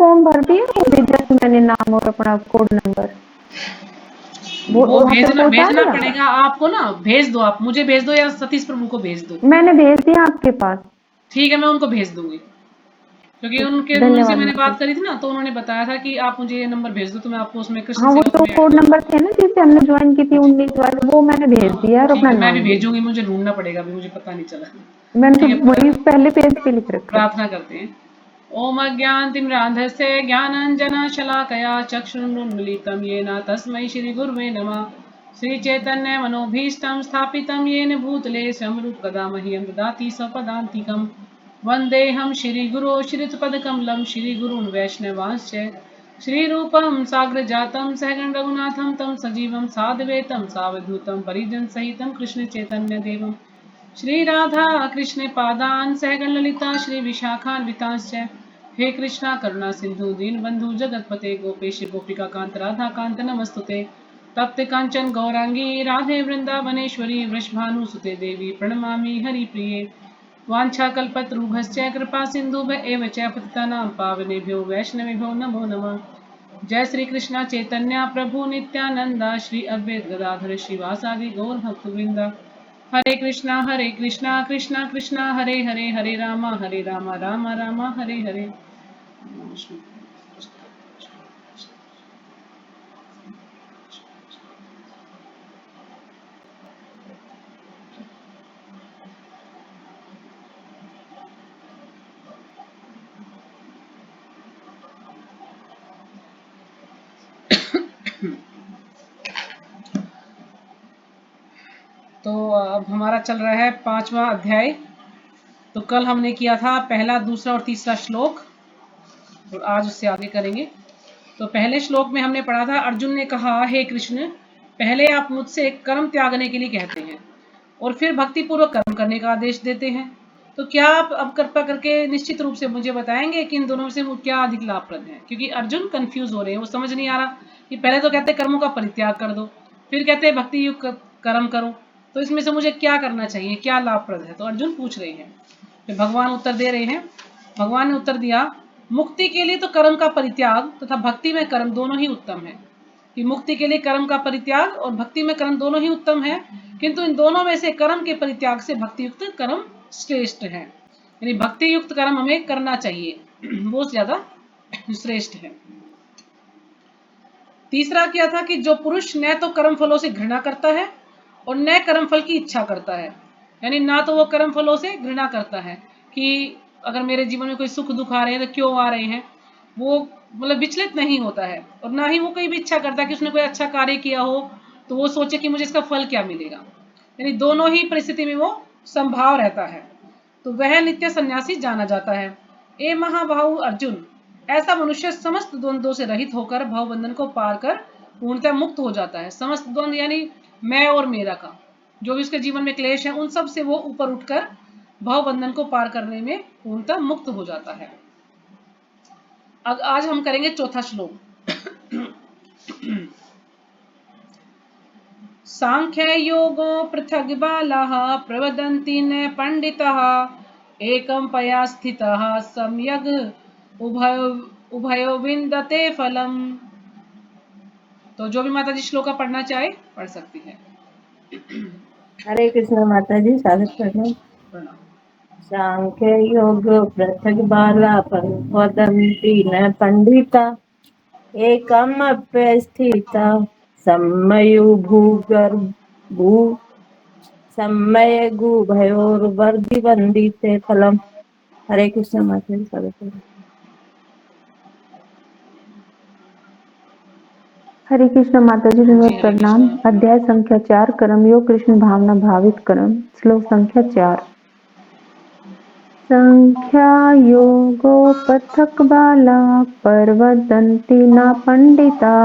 Form भर दिया मुझे, जैसे मैंने नाम और अपना कोड नंबर वो वहाँ पे भेजना पहुंचा भेजना दिया। पड़ेगा आपको ना, भेज दो, आप मुझे भेज दो या सतीश प्रभु को भेज दो। मैंने भेज दिया आपके पास। ठीक है, मैं उनको भेज दूंगी, क्योंकि उनसे धन्यवाद मैंने माता बात जी। करी थी ना, तो उन्होंने बताया था कि आप मुझे ये नंबर भेज दो, तो मैं आपको उसमें कृष्ण हाँ वो सेवक जो में ऐड कोड कर नंबर दूंगी। थे ना जिससे हमने ज्वाइन की थी 19 वाले, वो मैंने भेज दिया और ठीक अपना है, मैं भी नाम भी। भेजूंगी, मुझे ढूंढना पड़ेगा अभी, मुझे पता नहीं चला। मैंने तो ठीक है, वही पहले पेज पे लिख रखा है। प्रार्थना करते हैं। ओम अज्ञानतिमिरान्धस्य ज्ञानाञ्जनशलाकया चक्षुरुन्मीलितं येन तस्मै श्रीगुरुवे नमः। श्रीचैतन्यमनोभीष्टं स्थापितं येन भूतले स्वयं मह्यं ददाति स्वपदान्तिकं। वन्देऽहं श्रीगुरो श्रीयुतपदकमलं श्रीगुरून् वैष्णवांश्च श्रीरूपं साग्रजातं सहगण रघुनाथं तं सजीवं साद्वैतं सावधूतं परिजनसहितं कृष्णचैतन्यदेवं श्री राधा कृष्ण पादान सहगण ललिता श्री विशाखान्वितांश्च। हे कृष्णा करुणा सिंधु दीनबंधु जगतपते गोपेश गोपिका कांत राधा कांत नमस्तुते। तप्त कांचन गौरांगी राधे वृंदावनेश्वरी वृषभानुसुते देवी प्रणमामि हरिप्रिये। वाञ्छाकल्पतरुभ्यश्च कृपा सिन्धुभ्य एव च पतितानां पावनेभ्यो वैष्णवेभ्यो नमो नमः। जय श्री कृष्णा चैतन्य प्रभु नित्यानंदा श्री अद्वैत गदाधर श्रीवासादि गौर भक्तवृंदा। हरे कृष्णा कृष्णा कृष्णा हरे हरे, हरे रामा राम राम हरे हरे। तो अब हमारा चल रहा है 5वां अध्याय। तो कल हमने किया था पहला, दूसरा और तीसरा श्लोक, और आज उससे आगे करेंगे। तो पहले श्लोक में हमने पढ़ा था, अर्जुन ने कहा, हे कृष्ण, पहले आप मुझसे कर्म त्यागने के लिए कहते हैं और फिर भक्ति पूर्वक कर्म करने का आदेश देते हैं। तो क्या आप अब कृपा करके निश्चित रूप से मुझे बताएंगे कि इन दोनों में से क्या अधिक लाभप्रद है? क्योंकि अर्जुन कंफ्यूज हो रहे हैं, वो समझ नहीं आ रहा कि पहले तो कहते कर्मों का परित्याग कर दो, फिर कहते हैं भक्ति युक्त कर्म करो, तो इसमें से मुझे क्या करना चाहिए, क्या लाभप्रद है? तो अर्जुन पूछ रहे हैं, फिर भगवान उत्तर दे रहे हैं। भगवान ने उत्तर दिया, मुक्ति के लिए तो कर्म का परित्याग तथा भक्ति में कर्म दोनों ही उत्तम है। कि मुक्ति के लिए कर्म का परित्याग और भक्ति में कर्म दोनों ही उत्तम है, किंतु इन दोनों में से कर्म के परित्याग से भक्ति युक्त कर्म श्रेष्ठ है। यानी भक्ति युक्त कर्म हमें करना चाहिए, वो ज्यादा श्रेष्ठ है। तीसरा क्या था कि जो पुरुष न तो कर्म फलों से घृणा करता है और न कर्म फल की इच्छा करता है, यानी ना तो वो कर्म फलों से घृणा करता है कि अगर मेरे जीवन में कोई सुख दुख आ रहे हैं तो क्यों आ रहे हैं, वो मतलब विचलित नहीं होता है, और ना ही वो कहीं भी इच्छा करता है कि उसने कोई अच्छा कार्य किया हो तो वो सोचे कि मुझे इसका फल क्या मिलेगा। यानी दोनों ही परिस्थिति में वो संभाव रहता है, तो वह नित्य सन्यासी जाना जाता है। ए महाबाहु अर्जुन, ऐसा मनुष्य समस्त द्वंद्वों से रहित होकर भवबंधन को पार कर पूर्णतः मुक्त हो जाता है। समस्त द्वंद्व यानी मैं और मेरा का जो भी उसके जीवन में क्लेश है, उन सब से वो ऊपर उठकर भवबंधन को पार करने में पूर्णतः मुक्त हो जाता है। अब आज हम करेंगे चौथा श्लोक। सांख्य योगो पृथग बालाः प्रवदन्ति न पंडिताः एकं पया स्थितः सम्यग् उभयो विन्दते फलम्। तो जो भी माता जी श्लोका पढ़ना चाहे पढ़ सकती है। हरे कृष्ण माता जी, स्वागत प्रणाम। प्रणाम। सांख्य योग पृथक बाला वदन्ति न पंडिता एकमप्यस्थिता सम्मयुभुगर्भु सम्मयगुभयोर्वर्धिवन्दिते फलम्। हरे कृष्ण माता जी, स्वागत प्रणाम। हरे कृष्ण माता जी, जी हरे प्रणाम। कृष्णा। अध्याय संख्या 4, कर्मयोग कृष्ण भावना भावित कर्म। श्लोक संख्या 4। संख्यायोगो पृथक् बाला प्रवदन्ति न पंडिता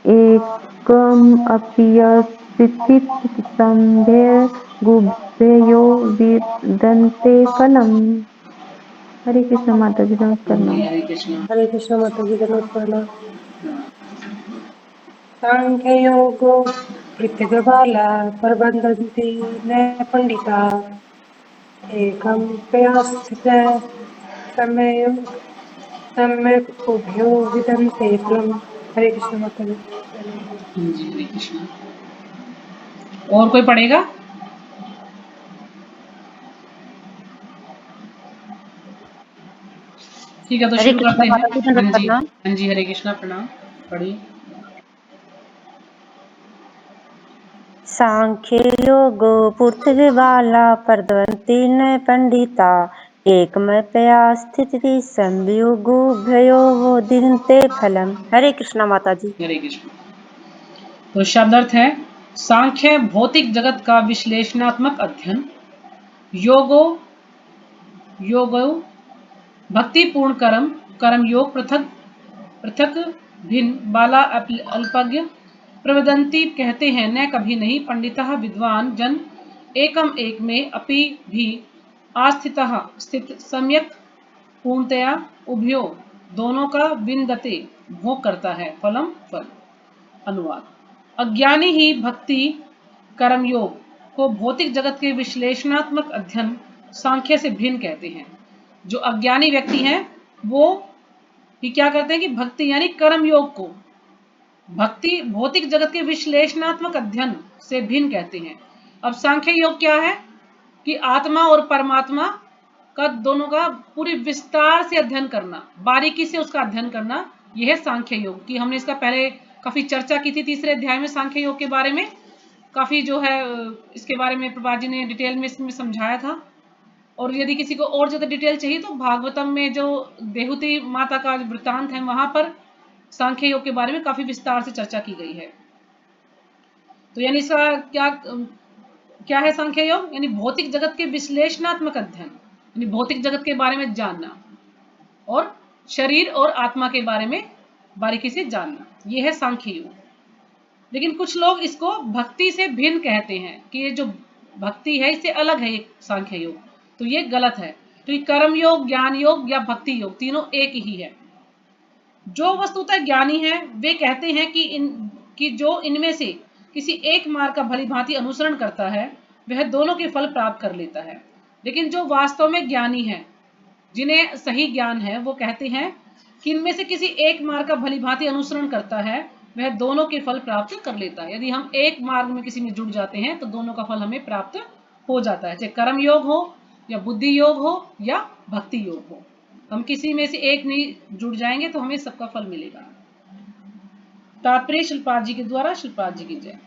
एकम् अप्यस्थितसंभ्यगुभ्यो विदन्ते फलम्। हरे कृष्ण माता जी, जी प्रणाम। हरे कृष्णा। हरे कृष्ण माता जी, प्रणाम। सांख्य योगो पृथक बाला प्रबंधन्ति न पंडिता एकम प्रयास्थित समय सम्यक् उभयो विदन्ते फलम्। हरे कृष्ण माता जी। जी हरे कृष्ण। और कोई पढ़ेगा? ठीक है, तो हरे शुरू कृष्ण करते हैं। माता जी, दंडवत हाँ जी, प्रणाम। हाँ जी, हरे कृष्णा, प्रणाम। पढ़िए। सांख्ये योगो पृथ्वीबाला प्रदवन्ति न पंडिता एकमतया स्थितिः संयोगोभयोः दिनते फलम्। हरे कृष्णा माता जी। हरे कृष्ण। तो शब्दार्थ है, सांख्य भौतिक जगत का विश्लेषणात्मक अध्ययन, योगो योगो भक्तिपूर्ण कर्म, कर्म योग पृथक पृथक भिन्न, बाला अल्पज्ञ, प्रवदंती कहते हैं न कभी नहीं, पंडितः विद्वान जन, एकम एक में, अपि भी, आस्थितः स्थित, सम्यक पूर्णतया, उभयो दोनों का, विन्दते भोग करता है, फलम फल। अनुवाद। अज्ञानी ही भक्ति कर्मयोग को भौतिक जगत के विश्लेषणात्मक अध्ययन सांख्य से भिन्न कहते हैं। जो अज्ञानी व्यक्ति हैं वो कि क्या करते हैं कि भक्ति यानी कर्म योग को भक्ति भौतिक जगत के विश्लेषणात्मक अध्ययन से भिन्न कहते हैं। अब सांख्य योग क्या है कि आत्मा और परमात्मा का दोनों का पूरी विस्तार से अध्ययन करना, बारीकी से उसका अध्ययन करना, यह है सांख्य योग। कि हमने इसका पहले काफी चर्चा की थी तीसरे अध्याय में सांख्य योग के बारे में, काफी जो है इसके बारे में प्रभा जी ने डिटेल में इसमें समझाया था। और यदि किसी को और ज्यादा डिटेल चाहिए तो भागवतम में जो देहुति माता का वृत्तांत है वहां पर सांख्य योग के बारे में काफी विस्तार से चर्चा की गई है। तो यानी इसका क्या है सांख्य योग? यानी भौतिक जगत के विश्लेषणात्मक अध्ययन, यानी भौतिक जगत के बारे में जानना और शरीर और आत्मा के बारे में बारीकी से जानना, यह है सांख्य योग। लेकिन कुछ लोग इसको भक्ति से भिन्न कहते हैं कि ये जो भक्ति है इससे अलग है ये सांख्य योग, तो ये गलत है। तो ये कर्म योग, ज्ञान योग या भक्ति योग तीनों एक ही है। जो वस्तुतः ज्ञानी है वे कहते हैं कि जो इनमें से किसी एक मार्ग का भली भांति अनुसरण करता है वह दोनों के फल प्राप्त कर लेता है। लेकिन जो वास्तव में ज्ञानी है, जिन्हें सही ज्ञान है, वो कहते हैं कि इनमें से किसी एक मार्ग का भली भांति अनुसरण करता है वह दोनों के फल प्राप्त कर लेता है। यदि हम एक मार्ग में किसी में जुड़ जाते हैं तो दोनों का फल हमें प्राप्त हो जाता है, चाहे कर्म योग हो या बुद्धि योग हो या भक्ति योग हो। हम किसी में से एक नहीं जुड़ जाएंगे तो हमें सबका फल मिलेगा। तात्पर्य शिलपाद जी के द्वारा। शिलपाद जी की जय।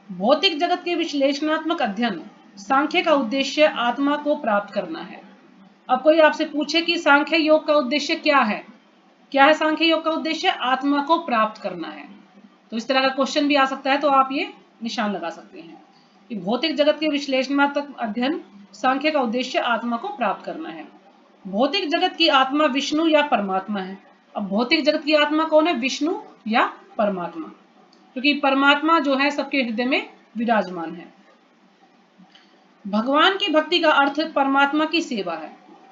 भौतिक जगत के विश्लेषणात्मक अध्ययन सांख्य का उद्देश्य आत्मा को प्राप्त करना है। अब कोई आपसे पूछे कि सांख्य योग का उद्देश्य क्या है? क्या है सांख्य योग का उद्देश्य? आत्मा को प्राप्त करना है। तो इस तरह का क्वेश्चन भी आ सकता है, तो आप ये निशान लगा सकते हैं कि भौतिक जगत के विश्लेषणात्मक अध्ययन सांख्य का उद्देश्य आत्मा को प्राप्त करना है। भौतिक जगत की आत्मा विष्णु या परमात्मा है। अब भौतिक जगत की आत्मा कौन है? विष्णु या परमात्मा, क्योंकि परमात्मा जो है सबके हृदय में विराजमान है। भगवान की भक्ति का अर्थ परमात्मा की सेवा है।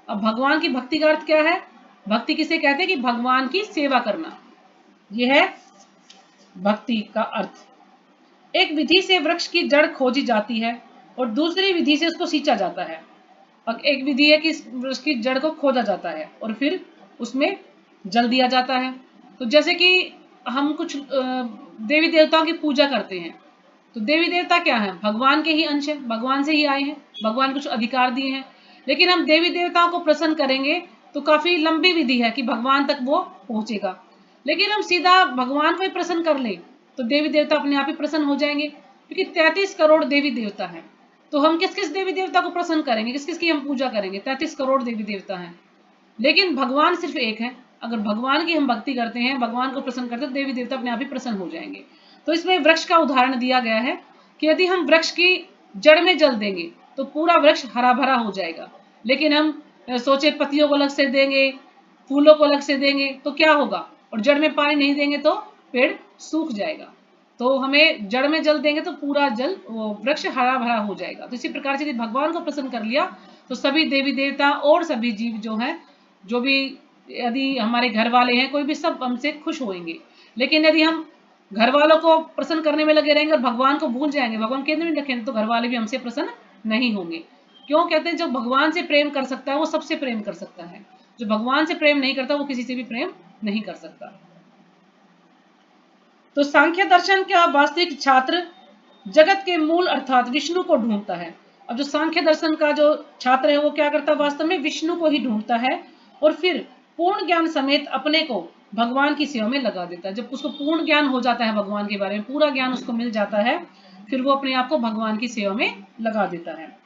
अब भगवान की भक्ति का अर्थ क्या है? भक्ति किसे कहते हैं? कि भगवान की सेवा करना, यह है भक्ति का अर्थ। एक विधि से वृक्ष की जड़ खोजी जाती है और दूसरी विधि से उसको सींचा जाता है। अब एक विधि है कि वृक्ष की जड़ को खोदा जाता है और फिर उसमें जल दिया जाता है। तो जैसे कि हम कुछ देवी देवताओं की पूजा करते हैं, तो देवी देवता क्या है? भगवान के ही अंश है, भगवान से ही आए हैं, भगवान कुछ अधिकार दिए हैं। लेकिन हम देवी देवताओं को प्रसन्न करेंगे तो काफी लंबी विधि है कि भगवान तक वो पहुंचेगा। लेकिन हम सीधा भगवान को ही प्रसन्न कर ले तो देवी देवता अपने आप ही प्रसन्न हो जाएंगे, क्योंकि 33 करोड़ देवी देवता हैं। तो हम किस किस देवी देवता को प्रसन्न करेंगे? किस किस की हम पूजा करेंगे? 33 करोड़ देवी देवता हैं, लेकिन भगवान सिर्फ एक है। अगर भगवान की हम भक्ति करते हैं, भगवान को प्रसन्न करते हैं, देवी देवता अपने आप ही प्रसन्न हो जाएंगे। तो इसमें वृक्ष का उदाहरण दिया गया है कि यदि हम वृक्ष की जड़ में जल देंगे तो पूरा वृक्ष हरा भरा हो जाएगा। लेकिन हम सोचे पत्तियों को अलग से देंगे, फूलों को अलग से देंगे तो क्या होगा? और जड़ में पानी नहीं देंगे तो पेड़ सूख जाएगा। तो हमें जड़ में जल देंगे तो पूरा जल वो वृक्ष हरा भरा हो जाएगा। तो इसी प्रकार से यदि भगवान को प्रसन्न कर लिया तो सभी देवी देवता और सभी जीव जो हैं, जो भी यदि हमारे घर वाले हैं, कोई भी, सब हमसे खुश होंगे। लेकिन यदि हम घर वालों को प्रसन्न करने में लगे रहेंगे और भगवान को भूल जाएंगे, भगवान केंद्र में रखेंगे, तो घर वाले भी हमसे प्रसन्न नहीं होंगे। क्यों? कहते हैं जो भगवान से प्रेम कर सकता है वो सबसे प्रेम कर सकता है। जो भगवान से प्रेम नहीं करता वो किसी से भी प्रेम नहीं कर सकता। तो सांख्य दर्शन का वास्तविक छात्र जगत के मूल अर्थात विष्णु को ढूंढता है। अब जो सांख्य दर्शन का जो छात्र है वो क्या करता है, वास्तव में विष्णु को ही ढूंढता है और फिर पूर्ण ज्ञान समेत अपने को भगवान की सेवा में लगा देता है। जब उसको पूर्ण ज्ञान हो जाता है भगवान के बारे में, पूरा ज्ञान उसको मिल जाता है, फिर वो अपने आप को भगवान की सेवा में लगा देता है।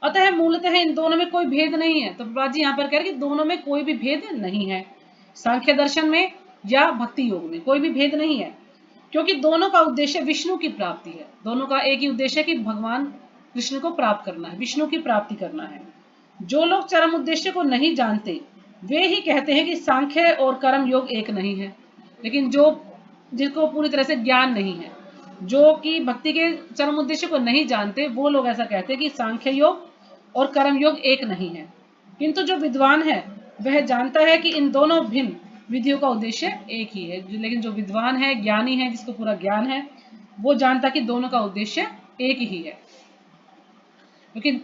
अतः मूलतः इन दोनों में कोई भेद नहीं है। तो प्रभुपाद जी यहाँ पर कह रहे हैं कि दोनों में कोई भी भेद नहीं है, सांख्य दर्शन में या भक्ति योग में कोई भी भेद नहीं है, क्योंकि दोनों का उद्देश्य विष्णु की प्राप्ति है। दोनों का एक ही उद्देश्य है कि भगवान कृष्ण को प्राप्त करना है, विष्णु की प्राप्ति करना है। जो लोग चरम उद्देश्य को नहीं जानते वे ही कहते हैं कि सांख्य और कर्म योग एक नहीं है, लेकिन जिसको पूरी तरह से ज्ञान नहीं है, जो कि भक्ति के चरम उद्देश्य को नहीं जानते, वो लोग ऐसा कहते हैं कि सांख्य योग और कर्म योग एक नहीं है। किंतु जो विद्वान है वह जानता है कि इन दोनों भिन्न विधियों का उद्देश्य एक ही है। लेकिन जो विद्वान है, ज्ञानी है, जिसको पूरा ज्ञान है, वो जानता कि दोनों का उद्देश्य एक ही है। क्योंकि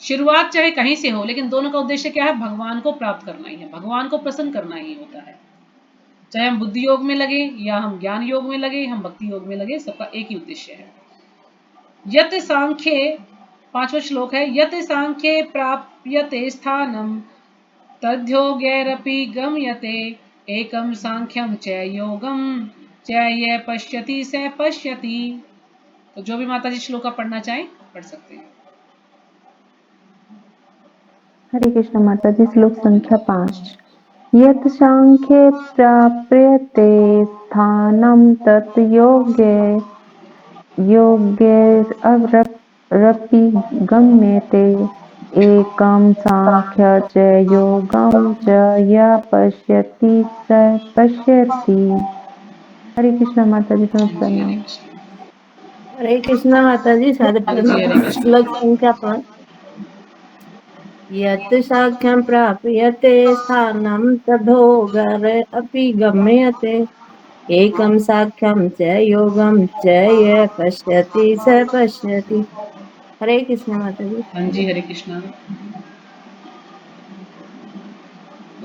शुरुआत चाहे कहीं से हो, लेकिन दोनों का उद्देश्य क्या है, भगवान को प्राप्त करना ही है, भगवान को प्रसन्न करना ही होता है। चाहे हम बुद्धि योग में लगे या हम ज्ञान योग में लगे, हम भक्ति योग में लगे, सबका एक ही उद्देश्य है। यत सांख्ये, 5वां श्लोक है, यत सांख्ये प्राप्यते स्थानम तद्योगैरपि गम्यते एकम सांख्यम च योगम च ये पश्यति स पश्यति। तो जो भी माता जी श्लोक पढ़ना चाहें पढ़ सकते हैं। हरे कृष्ण माता जी। श्लोक संख्या 5। यत् सांख्ये प्राप्यते स्थानं तत् योगैरपि गम्यते एकं सांख्य च योगं च यः पश्यति स पश्यति। हरे कृष्ण माता जी। प्रणाम। हरे कृष्णा माता जी, सारे प्रणाम। श्लोक संख्या 5। यत् साख्यं प्राप्यते स्थानं तद्योगैर अपि गम्यते एकं साख्यं च योगं च यः पश्यति स पश्यति। हरे कृष्ण माता जी। हाँ जी, हरे कृष्णा।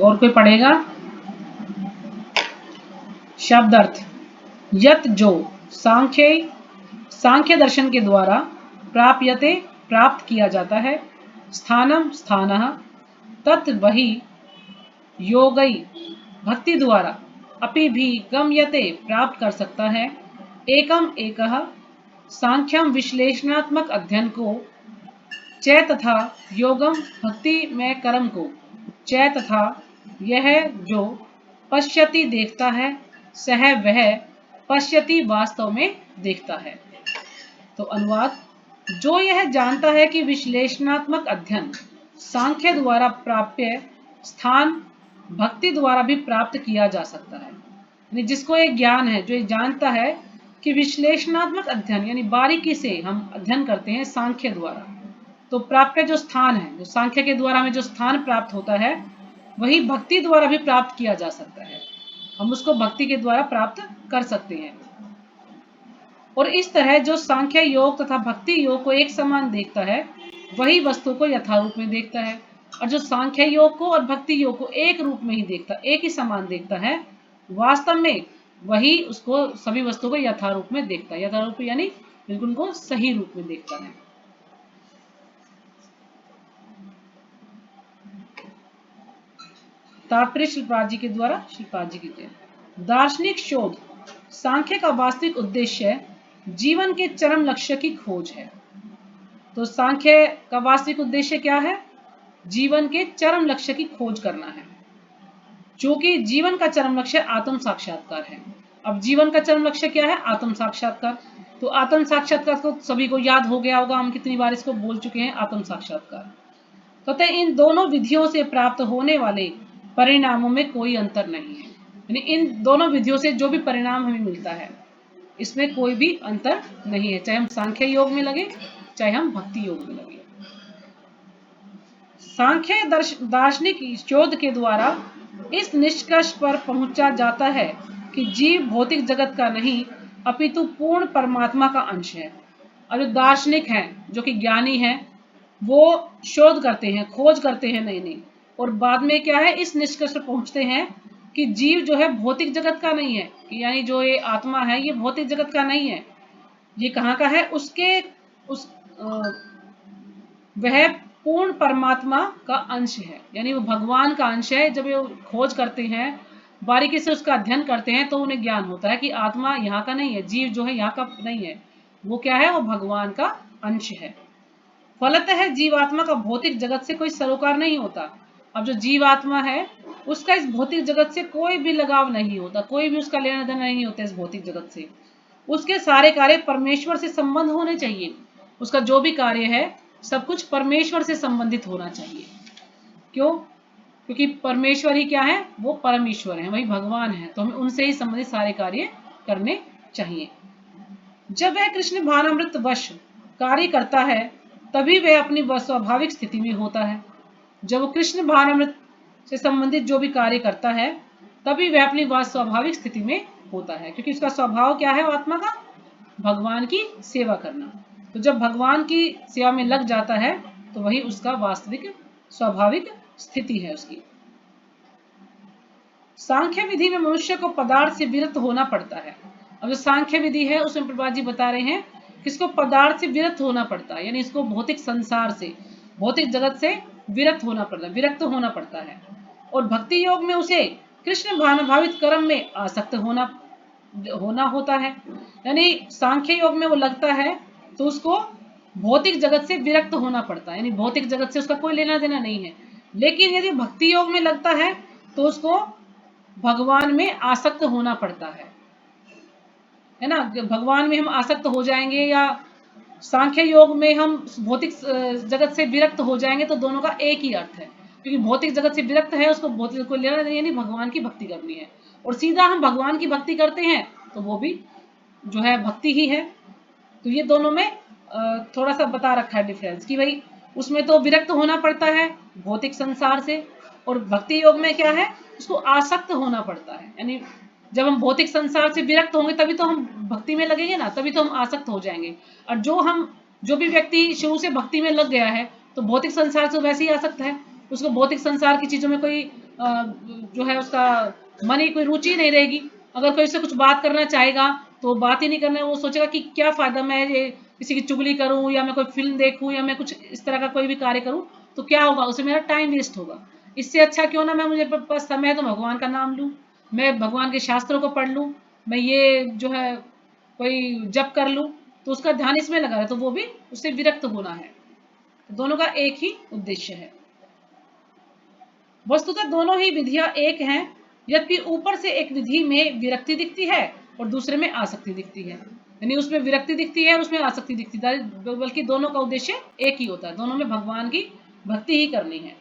और कोई पढ़ेगा? शब्द अर्थ। यत जो, सांख्य दर्शन के द्वारा, प्राप्यते प्राप्त किया जाता है, स्थानम स्थानः, तत् वही, योगई भक्ति द्वारा, अपि भी गम्यते प्राप्त कर सकता है, एकम एकह, सांख्यम विश्लेषणात्मक अध्ययन को, च तथा योगम भक्ति में कर्म को, च तथा यह जो, पश्यति देखता है, सह वह, पश्यति वास्तव में देखता है। तो अनुवाद, जो यह जानता है कि विश्लेषणात्मक अध्ययन सांख्य द्वारा प्राप्य स्थान भक्ति द्वारा भी प्राप्त किया जा सकता है, यानी जिसको एक ज्ञान है, जो ये जानता है कि विश्लेषणात्मक अध्ययन यानी बारीकी से हम अध्ययन करते हैं सांख्य द्वारा, तो प्राप्य जो स्थान है, जो सांख्य के द्वारा हमें जो स्थान प्राप्त होता है, वही भक्ति द्वारा भी प्राप्त किया जा सकता है। हम उसको भक्ति के द्वारा प्राप्त कर सकते हैं। और इस तरह जो सांख्य योग तथा भक्ति योग को एक समान देखता है, वही वस्तु को यथारूप में देखता है। और जो सांख्य योग को और भक्ति योग को एक रूप में ही देखता, एक ही समान देखता है, वास्तव में वही उसको सभी वस्तुओं को यथारूप में देखता है। यथारूप यानी बिल्कुल उनको सही रूप में देखता है। तात्पर्य श्रीपाद जी के द्वारा, श्रीपाद जी की दार्शनिक शोध। सांख्य का वास्तविक उद्देश्य जीवन के चरम लक्ष्य की खोज है। तो सांख्य का वास्तविक उद्देश्य क्या है? जीवन के चरम लक्ष्य की खोज करना है, जो कि जीवन का चरम लक्ष्य आत्म साक्षात्कार है। अब जीवन का चरम लक्ष्य क्या है? आत्म साक्षात्कार। तो आत्म साक्षात्कार को सभी को याद हो गया होगा, हम कितनी बार इसको बोल चुके हैं, आत्म साक्षात्कार। तो इन दोनों विधियों से प्राप्त होने वाले परिणामों में कोई अंतर नहीं है, यानी इन दोनों विधियों से जो भी परिणाम हमें मिलता है, इसमें कोई भी अंतर नहीं है, चाहे हम सांख्य योग में लगे, चाहे हम भक्ति योग में लगे। सांख्य दार्शनिक शोध के द्वारा इस निष्कर्ष पर पहुंचा जाता है कि जीव भौतिक जगत का नहीं, अपितु पूर्ण परमात्मा का अंश है। और जो दार्शनिक हैं, जो कि ज्ञानी हैं, वो शोध करते हैं, खोज करते हैं नई नई और बाद में क्या है, इस निष्कर्ष पर पहुंचते हैं कि जीव जो है भौतिक जगत का नहीं है, कि यानी जो ये आत्मा है ये भौतिक जगत का नहीं है, ये कहाँ का है, उसके उस वह पूर्ण परमात्मा का अंश है, यानी वो भगवान का अंश है। जब ये खोज करते हैं, बारीकी से उसका अध्ययन करते हैं, तो उन्हें ज्ञान होता है कि आत्मा यहाँ का नहीं है, जीव जो है यहाँ का नहीं है, वो क्या है, वो भगवान का अंश है। फलतः जीवात्मा का भौतिक जगत से कोई सरोकार नहीं होता। अब जो जीवात्मा है उसका इस भौतिक जगत से कोई भी लगाव नहीं होता, कोई भी उसका लेना देना नहीं होता इस भौतिक जगत से। उसके सारे कार्य परमेश्वर से संबंध होने चाहिए, उसका जो भी कार्य है सब कुछ परमेश्वर से संबंधित होना चाहिए। क्यों? क्योंकि परमेश्वर ही क्या है, वो परमेश्वर है, वही भगवान है, तो हमें उनसे ही संबंधित सारे कार्य करने चाहिए। जब वह कृष्ण भानामृत वश कार्य करता है तभी वह अपनी स्वाभाविक स्थिति में होता है। जब वो कृष्ण भानामृत से संबंधित जो भी कार्य करता है तभी वह अपनी स्वाभाविक स्थिति में होता है, क्योंकि उसका स्वभाव क्या है आत्मा का, भगवान की सेवा करना। तो जब भगवान की सेवा में लग जाता है तो वही उसका वास्तविक स्वाभाविक स्थिति है उसकी। सांख्य विधि में मनुष्य को पदार्थ से विरत होना पड़ता है। अब जो सांख्य विधि है उसमें प्रभुपाद जी बता रहे हैं कि इसको पदार्थ से विरत होना पड़ता है, यानी इसको भौतिक संसार से, भौतिक जगत से विरत होना पड़ता है, विरक्त होना पड़ता है। और भक्ति योग में उसे कृष्ण भावनाभावित कर्म में आसक्त होना होता है। यानी सांख्य योग में वो लगता है तो उसको भौतिक जगत से विरक्त होना पड़ता है, यानी भौतिक जगत से उसका कोई लेना देना नहीं है। लेकिन यदि भक्ति योग में लगता है तो उसको भगवान में आसक्त होना पड़ता है ना। भगवान में हम आसक्त हो जाएंगे या सांख्य योग में हम भौतिक जगत से विरक्त हो जाएंगे, तो दोनों का एक ही अर्थ है। क्योंकि भौतिक जगत से विरक्त है, उसको भौतिक को लेना नहीं, यानी भगवान की भक्ति करनी है। और सीधा हम भगवान की भक्ति करते हैं तो वो भी जो है भक्ति ही है। तो ये दोनों में थोड़ा सा बता रखा है डिफरेंस, कि भाई उसमें तो विरक्त होना पड़ता है भौतिक संसार से, और भक्ति योग में क्या है, उसको आसक्त होना पड़ता है। यानी जब हम भौतिक संसार से विरक्त होंगे तभी तो हम भक्ति में लगेंगे ना, तभी तो हम आसक्त हो जाएंगे। और जो भी व्यक्ति शुरू से भक्ति में लग गया है तो भौतिक संसार से वैसे ही आसक्त है, उसको भौतिक संसार की चीजों में कोई जो है उसका मन ही कोई रुचि नहीं रहेगी। अगर कोई से कुछ बात करना चाहेगा तो बात ही नहीं करना है, वो सोचेगा कि क्या फायदा मैं ये किसी की चुगली करूं या मैं कोई फिल्म देखूं या मैं कुछ इस तरह का कोई भी कार्य करूं, तो क्या होगा, उससे मेरा टाइम वेस्ट होगा। इससे अच्छा क्यों ना मैं, मुझे पास समय है तो भगवान का नाम लूं, मैं भगवान के शास्त्रों को पढ़ लूं, मैं ये जो है कोई जप कर लूं, तो उसका ध्यान इसमें लगा है, तो वो भी उससे विरक्त होना है। तो दोनों का एक ही उद्देश्य है। वस्तुतः दोनों ही विधियां एक हैं, यद्यपि ऊपर से एक विधि में विरक्ति दिखती है और दूसरे में आसक्ति दिखती है। यानी उसमें विरक्ति दिखती है और उसमें आसक्ति दिखती है, बल्कि दोनों का उद्देश्य एक ही होता है, दोनों में भगवान की भक्ति ही करनी है।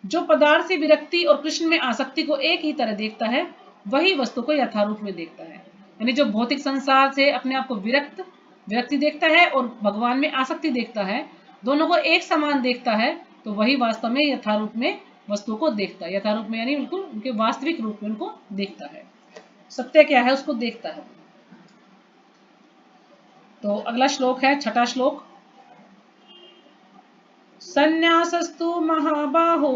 जो पदार्थ से विरक्ति और कृष्ण में आसक्ति को एक ही तरह देखता है वही वस्तु को यथारूप में देखता है। यानी जो भौतिक संसार से अपने आप को विरक्ति देखता है और भगवान में आसक्ति देखता है, दोनों को एक समान देखता है, तो वही वास्तव में यथारूप में वस्तु को देखता है। यथारूप में यानी बिल्कुल उनके वास्तविक रूप में उनको देखता है, सत्य क्या है उसको देखता है। तो अगला श्लोक है, छठा श्लोक। संन्यासस्तु महाबाहो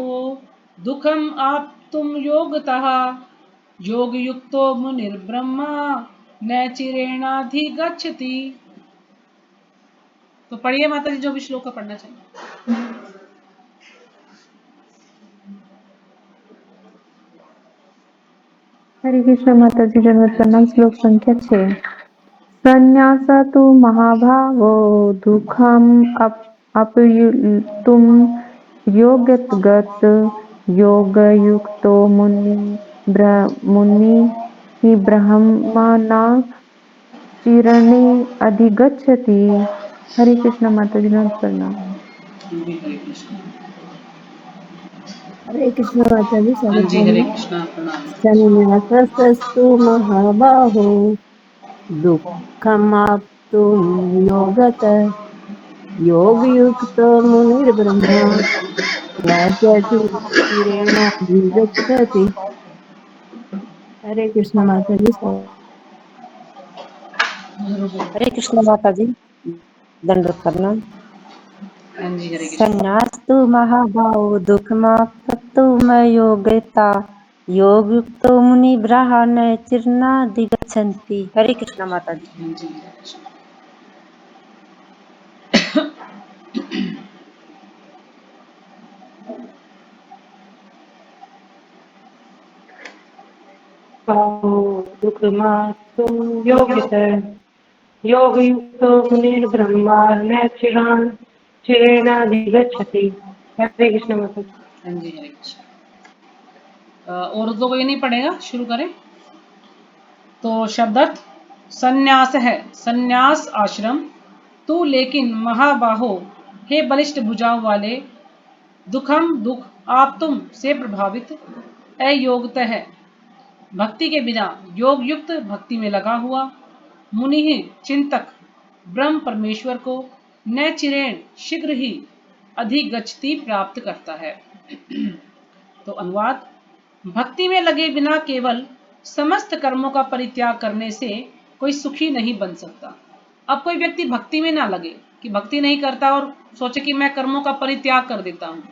दुखम आप्तुम योगतः योग युक्तो मुनिर्ब्रह्मा न चिरेणाधिगच्छति। तो पढ़िए माता जी जो भी श्लोक का पढ़ना चाहिए। हरे कृष्ण माता जी, जन्मत प्रणाम। श्लोक संख्या 6। संन्यास तु महाभावो दुखम अपयुक्तुम योगतगत योगयुक्तो मुनि ब्रह्मणा चिरणे अधिगच्छति। हरे कृष्ण माता जी, जन्मत प्रणाम। हरे कृष्ण माता जी, हाँ जी, हरे कृष्णा, प्रणाम। संन्यासस्तु महाबाहो दुःखमाप्तुं योगतः योगयुक्तो मुनिर्ब्रह्मा न चिरेणाधिगच्छति। हरे कृष्ण माता जी। हरे कृष्ण माता जी, दंडवत प्रणाम। हाँ जी, हरे कृष्ण। संन्यास्तु महाभावो दुःखमाप्तुं युक्तो मैं योगिता योग युक्तो मुनि ब्राह्मण चिरनाधिगच्छन्ति। हरे कृष्णा माता जी। जी। दुःखमास्तु योगितः योगयुक्तो मुनिर्ब्रह्मा नैच्छिरान् चिरेणाधिगच्छति। हरे कृष्ण माता। हाँ जी, हरे कृष्ण। और दो को ये नहीं पड़ेगा, शुरू करें। तो शब्दार्थ संन्यास है, संन्यास आश्रम। तू लेकिन महाबाहो, हे बलिष्ठ भुजाओं वाले, दुखम दुख आप तुम से प्रभावित, अयोगत है भक्ति के बिना योग युक्त भक्ति में लगा हुआ, मुनि ही चिंतक ब्रह्म परमेश्वर को न चिरेण शीघ्र ही अधिगच्छति प्राप्त करता है। तो अनुवाद, भक्ति में लगे बिना केवल समस्त कर्मों का परित्याग करने से कोई सुखी नहीं बन सकता। अब कोई व्यक्ति भक्ति में ना लगे, कि भक्ति नहीं करता और सोचे कि मैं कर्मों का परित्याग कर देता हूँ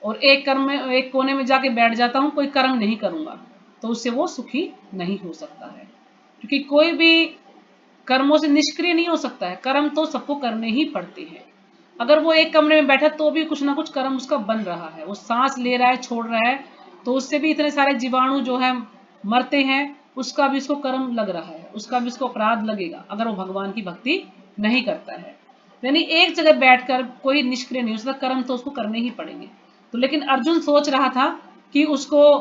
और एक कोने में जाके बैठ जाता हूँ, कोई कर्म नहीं करूंगा, तो उससे वो सुखी नहीं हो सकता है। क्योंकि कोई भी कर्मों से निष्क्रिय नहीं हो सकता है, कर्म तो सबको करने ही पड़ते हैं। अगर वो एक कमरे में बैठा तो भी कुछ ना कुछ कर्म उसका बन रहा है, वो सांस ले रहा है, छोड़ रहा है, तो उससे भी इतने सारे जीवाणु जो है मरते हैं, उसका भी उसको कर्म लग रहा है, उसका भी उसको अपराध लगेगा अगर वो भगवान की भक्ति नहीं करता है। यानी एक जगह बैठकर कोई निष्क्रिय नहीं हो सकता, कर्म तो उसको करने ही पड़ेंगे। तो लेकिन अर्जुन सोच रहा था कि उसको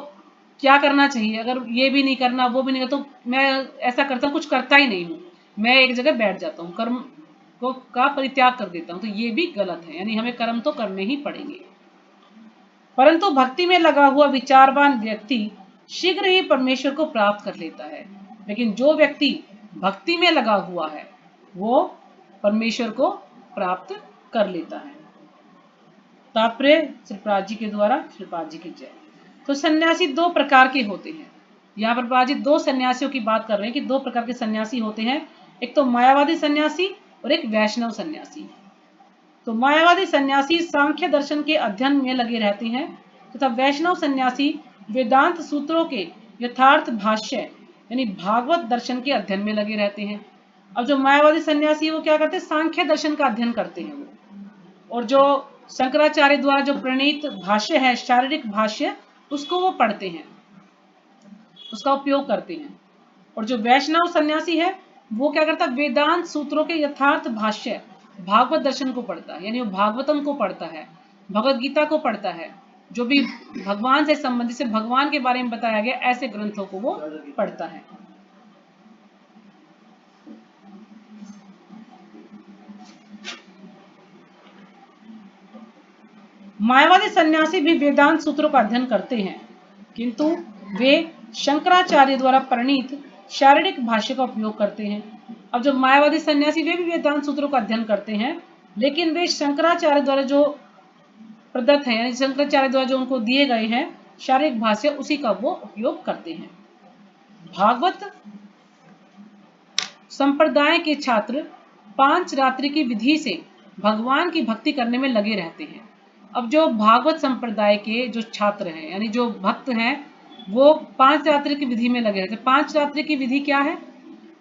क्या करना चाहिए, अगर ये भी नहीं करना वो भी नहीं करना, तो मैं ऐसा करता हूँ कुछ करता ही नहीं हूँ, मैं एक जगह बैठ जाता हूँ, कर्म को का परित्याग कर देता हूँ, तो ये भी गलत है। यानी हमें कर्म तो करने ही पड़ेंगे। परंतु भक्ति में लगा हुआ विचारवान व्यक्ति शीघ्र ही परमेश्वर को प्राप्त कर लेता है। लेकिन जो व्यक्ति भक्ति में लगा हुआ है वो परमेश्वर को प्राप्त कर लेता है। तात्पर्य श्रीपाद जी के द्वारा, श्रीपाद जी की जय। तो सन्यासी दो प्रकार के होते हैं। यहाँ पर प्रभुपाद जी दो सन्यासियों की बात कर रहे हैं कि दो प्रकार के सन्यासी होते हैं, एक तो मायावादी सन्यासी और एक वैष्णव सन्यासी। तो मायावादी सन्यासी सांख्य दर्शन के अध्ययन में लगे रहते हैं तथा वैष्णव सन्यासी वेदांत सूत्रों के यथार्थ भाष्य यानी भागवत दर्शन के अध्ययन में लगे रहते हैं। अब जो मायावादी सन्यासी वो क्या करते हैं, सांख्य दर्शन का अध्ययन करते हैं वो, और जो शंकराचार्य द्वारा जो प्रणीत भाष्य है, शारीरिक भाष्य, उसको वो पढ़ते हैं, उसका उपयोग करते हैं। और जो वैष्णव सन्यासी है वो क्या करता है, वेदांत सूत्रों के यथार्थ भाष्य भागवत दर्शन को पढ़ता है, यानी वो भागवतम को पढ़ता है, भगवत गीता को पढ़ता है, जो भी भगवान से संबंधित से भगवान के बारे में बताया गया ऐसे ग्रंथों को वो पढ़ता है। मायावादी सन्यासी भी वेदांत सूत्रों का अध्ययन करते हैं, किंतु वे शंकराचार्य द्वारा प्रणीत शारीरिक भाष्य का उपयोग करते हैं। अब जो मायावादी सन्यासी वे भी वेदांत सूत्रों का अध्ययन करते हैं, लेकिन वे शंकराचार्य द्वारा जो प्रदत्त है, यानी शंकराचार्य द्वारा जो उनको दिए गए हैं शारीरिक भाष्य, उसी का वो उपयोग करते हैं। भागवत संप्रदाय के छात्र 5 रात्रि की विधि से भगवान की भक्ति करने में लगे रहते हैं। अब जो भागवत संप्रदाय के जो छात्र हैं यानी जो भक्त हैं वो 5 रात्रि की विधि में लगे रहते हैं। 5 रात्रि की विधि क्या है,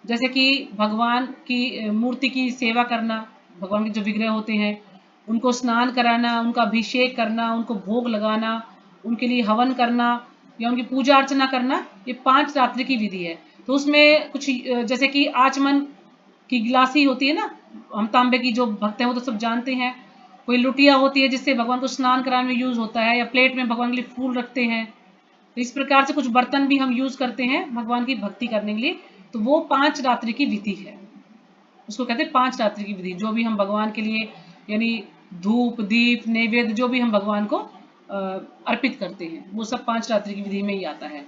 जैसे कि भगवान की मूर्ति की सेवा करना, भगवान के जो विग्रह होते हैं उनको स्नान कराना, उनका अभिषेक करना, उनको भोग लगाना, उनके लिए हवन करना या उनकी पूजा अर्चना करना, ये 5 रात्रि की विधि है। तो उसमें कुछ जैसे कि आचमन की गिलासी होती है ना, हम तांबे की जो भक्त हैं वो तो सब जानते हैं, कोई लुटिया होती है जिससे भगवान को स्नान कराने में यूज होता है, या प्लेट में भगवान के लिए फूल रखते हैं। तो इस प्रकार से कुछ बर्तन भी हम यूज करते हैं भगवान की भक्ति करने के लिए। तो वो 5 रात्रि की विधि है, उसको कहते हैं 5 रात्रि की विधि। जो भी हम भगवान के लिए यानी धूप दीप नैवेद्य जो भी हम भगवान को अर्पित करते हैं वो सब 5 रात्रि की विधि में ही आता है।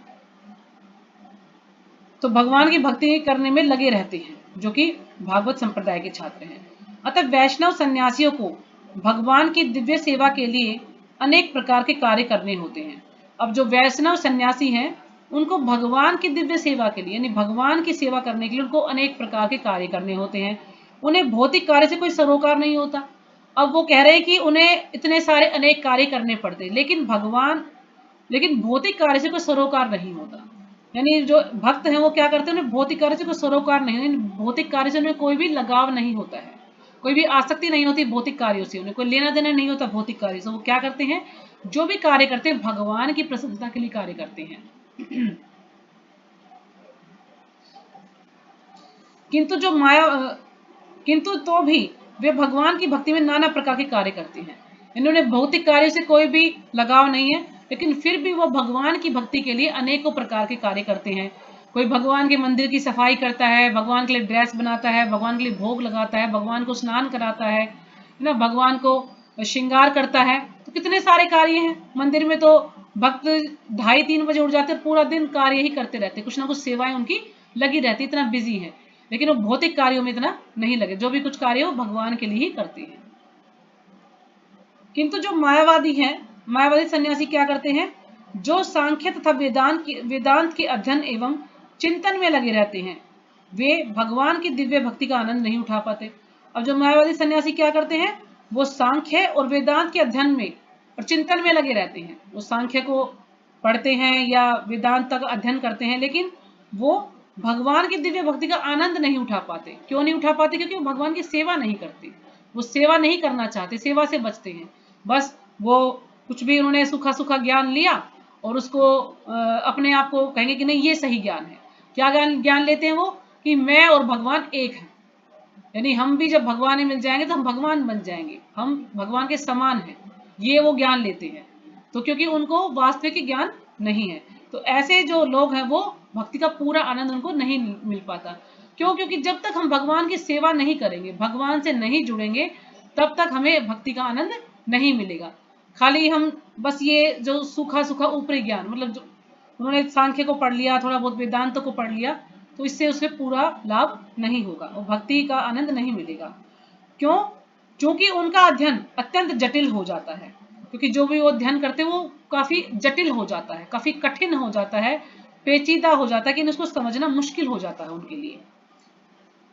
तो भगवान की भक्ति करने में लगे रहते हैं जो कि भागवत संप्रदाय के छात्र हैं। अतः वैष्णव सन्यासियों को भगवान की दिव्य सेवा के लिए अनेक प्रकार के कार्य करने होते हैं। अब जो वैष्णव सन्यासी हैं उनको भगवान की दिव्य सेवा के लिए यानी भगवान की सेवा करने के लिए उनको अनेक प्रकार के कार्य करने होते हैं। उन्हें भौतिक कार्य से कोई सरोकार नहीं होता। अब वो कह रहे हैं कि उन्हें इतने सारे अनेक कार्य करने पड़ते हैं, लेकिन भगवान लेकिन भौतिक कार्य से कोई सरोकार नहीं होता। यानी जो भक्त हैं वो क्या करते हैं, उन्हें भौतिक कार्य से कोई सरोकार नहीं, यानी भौतिक कार्य से उन्हें कोई भी लगाव नहीं होता है, कोई भी आसक्ति नहीं होती भौतिक कार्यों से, उन्हें कोई लेना देना नहीं होता भौतिक कार्य से। वो क्या करते हैं, जो भी कार्य करते हैं भगवान की प्रसन्नता के लिए कार्य करते हैं। किंतु जो माया किंतु तो भी वे भगवान की भक्ति में नाना प्रकार के कार्य करते हैं। इन्होंने भौतिक कार्य से कोई भी लगाव नहीं है, लेकिन फिर भी वो भगवान की भक्ति के लिए अनेकों प्रकार के कार्य करते हैं। कोई भगवान के मंदिर की सफाई करता है, भगवान के लिए ड्रेस बनाता है, भगवान के लिए भोग लगाता है, भगवान को स्नान कराता है ना, भगवान को श्रृंगार करता है। तो कितने सारे कार्य हैं। मंदिर में तो भक्त 2:30-3 बजे उठ जाते, पूरा दिन कार्य ही करते रहते, कुछ ना कुछ सेवाएं उनकी लगी रहती, इतना बिजी है। लेकिन वो भौतिक कार्यों में इतना नहीं लगे, जो भी कुछ कार्य हो भगवान के लिए ही करते हैं। किंतु जो मायावादी हैं, मायावादी सन्यासी क्या करते हैं, जो सांख्य तथा वेदांत के अध्ययन एवं चिंतन में लगे रहते हैं, वे भगवान की दिव्य भक्ति का आनंद नहीं उठा पाते। अब जो मायावादी सन्यासी क्या करते हैं, वो सांख्य और वेदांत के अध्ययन में और चिंतन में लगे रहते हैं। वो सांख्य को पढ़ते हैं या वेदांत तक अध्ययन करते हैं, लेकिन वो भगवान की दिव्य भक्ति का आनंद नहीं उठा पाते। क्यों नहीं उठा पाते, क्योंकि वो भगवान की सेवा नहीं करते, वो सेवा नहीं करना चाहते, सेवा से बचते हैं। बस वो कुछ भी उन्होंने सूखा सूखा ज्ञान लिया और उसको अपने आप को कहेंगे कि नहीं ये सही ज्ञान है। क्या ज्ञान लेते हैं वो, कि मैं और भगवान एक हैं, यानी हम भी जब भगवान में मिल जाएंगे तो हम भगवान बन जाएंगे, हम भगवान के समान हैं, ये वो ज्ञान लेते हैं। तो क्योंकि उनको वास्तविक ज्ञान नहीं है, तो ऐसे जो लोग हैं वो भक्ति का पूरा आनंद उनको नहीं मिल पाता। क्यों, क्योंकि जब तक हम भगवान की सेवा नहीं करेंगे, भगवान से नहीं जुड़ेंगे, तब तक हमें भक्ति का आनंद नहीं मिलेगा। खाली हम बस ये जो सूखा सूखा ऊपरी ज्ञान, मतलब जो उन्होंने सांख्य को पढ़ लिया, थोड़ा बहुत वेदांत को पढ़ लिया, तो इससे उसे पूरा लाभ नहीं होगा और भक्ति का आनंद नहीं मिलेगा। क्यों, क्योंकि उनका अध्ययन अत्यंत जटिल हो जाता है, क्योंकि जो भी वो अध्ययन करते हैं वो काफी जटिल हो जाता है, काफी कठिन हो जाता है, पेचीदा हो जाता है, कि उसको समझना मुश्किल हो जाता है उनके लिए।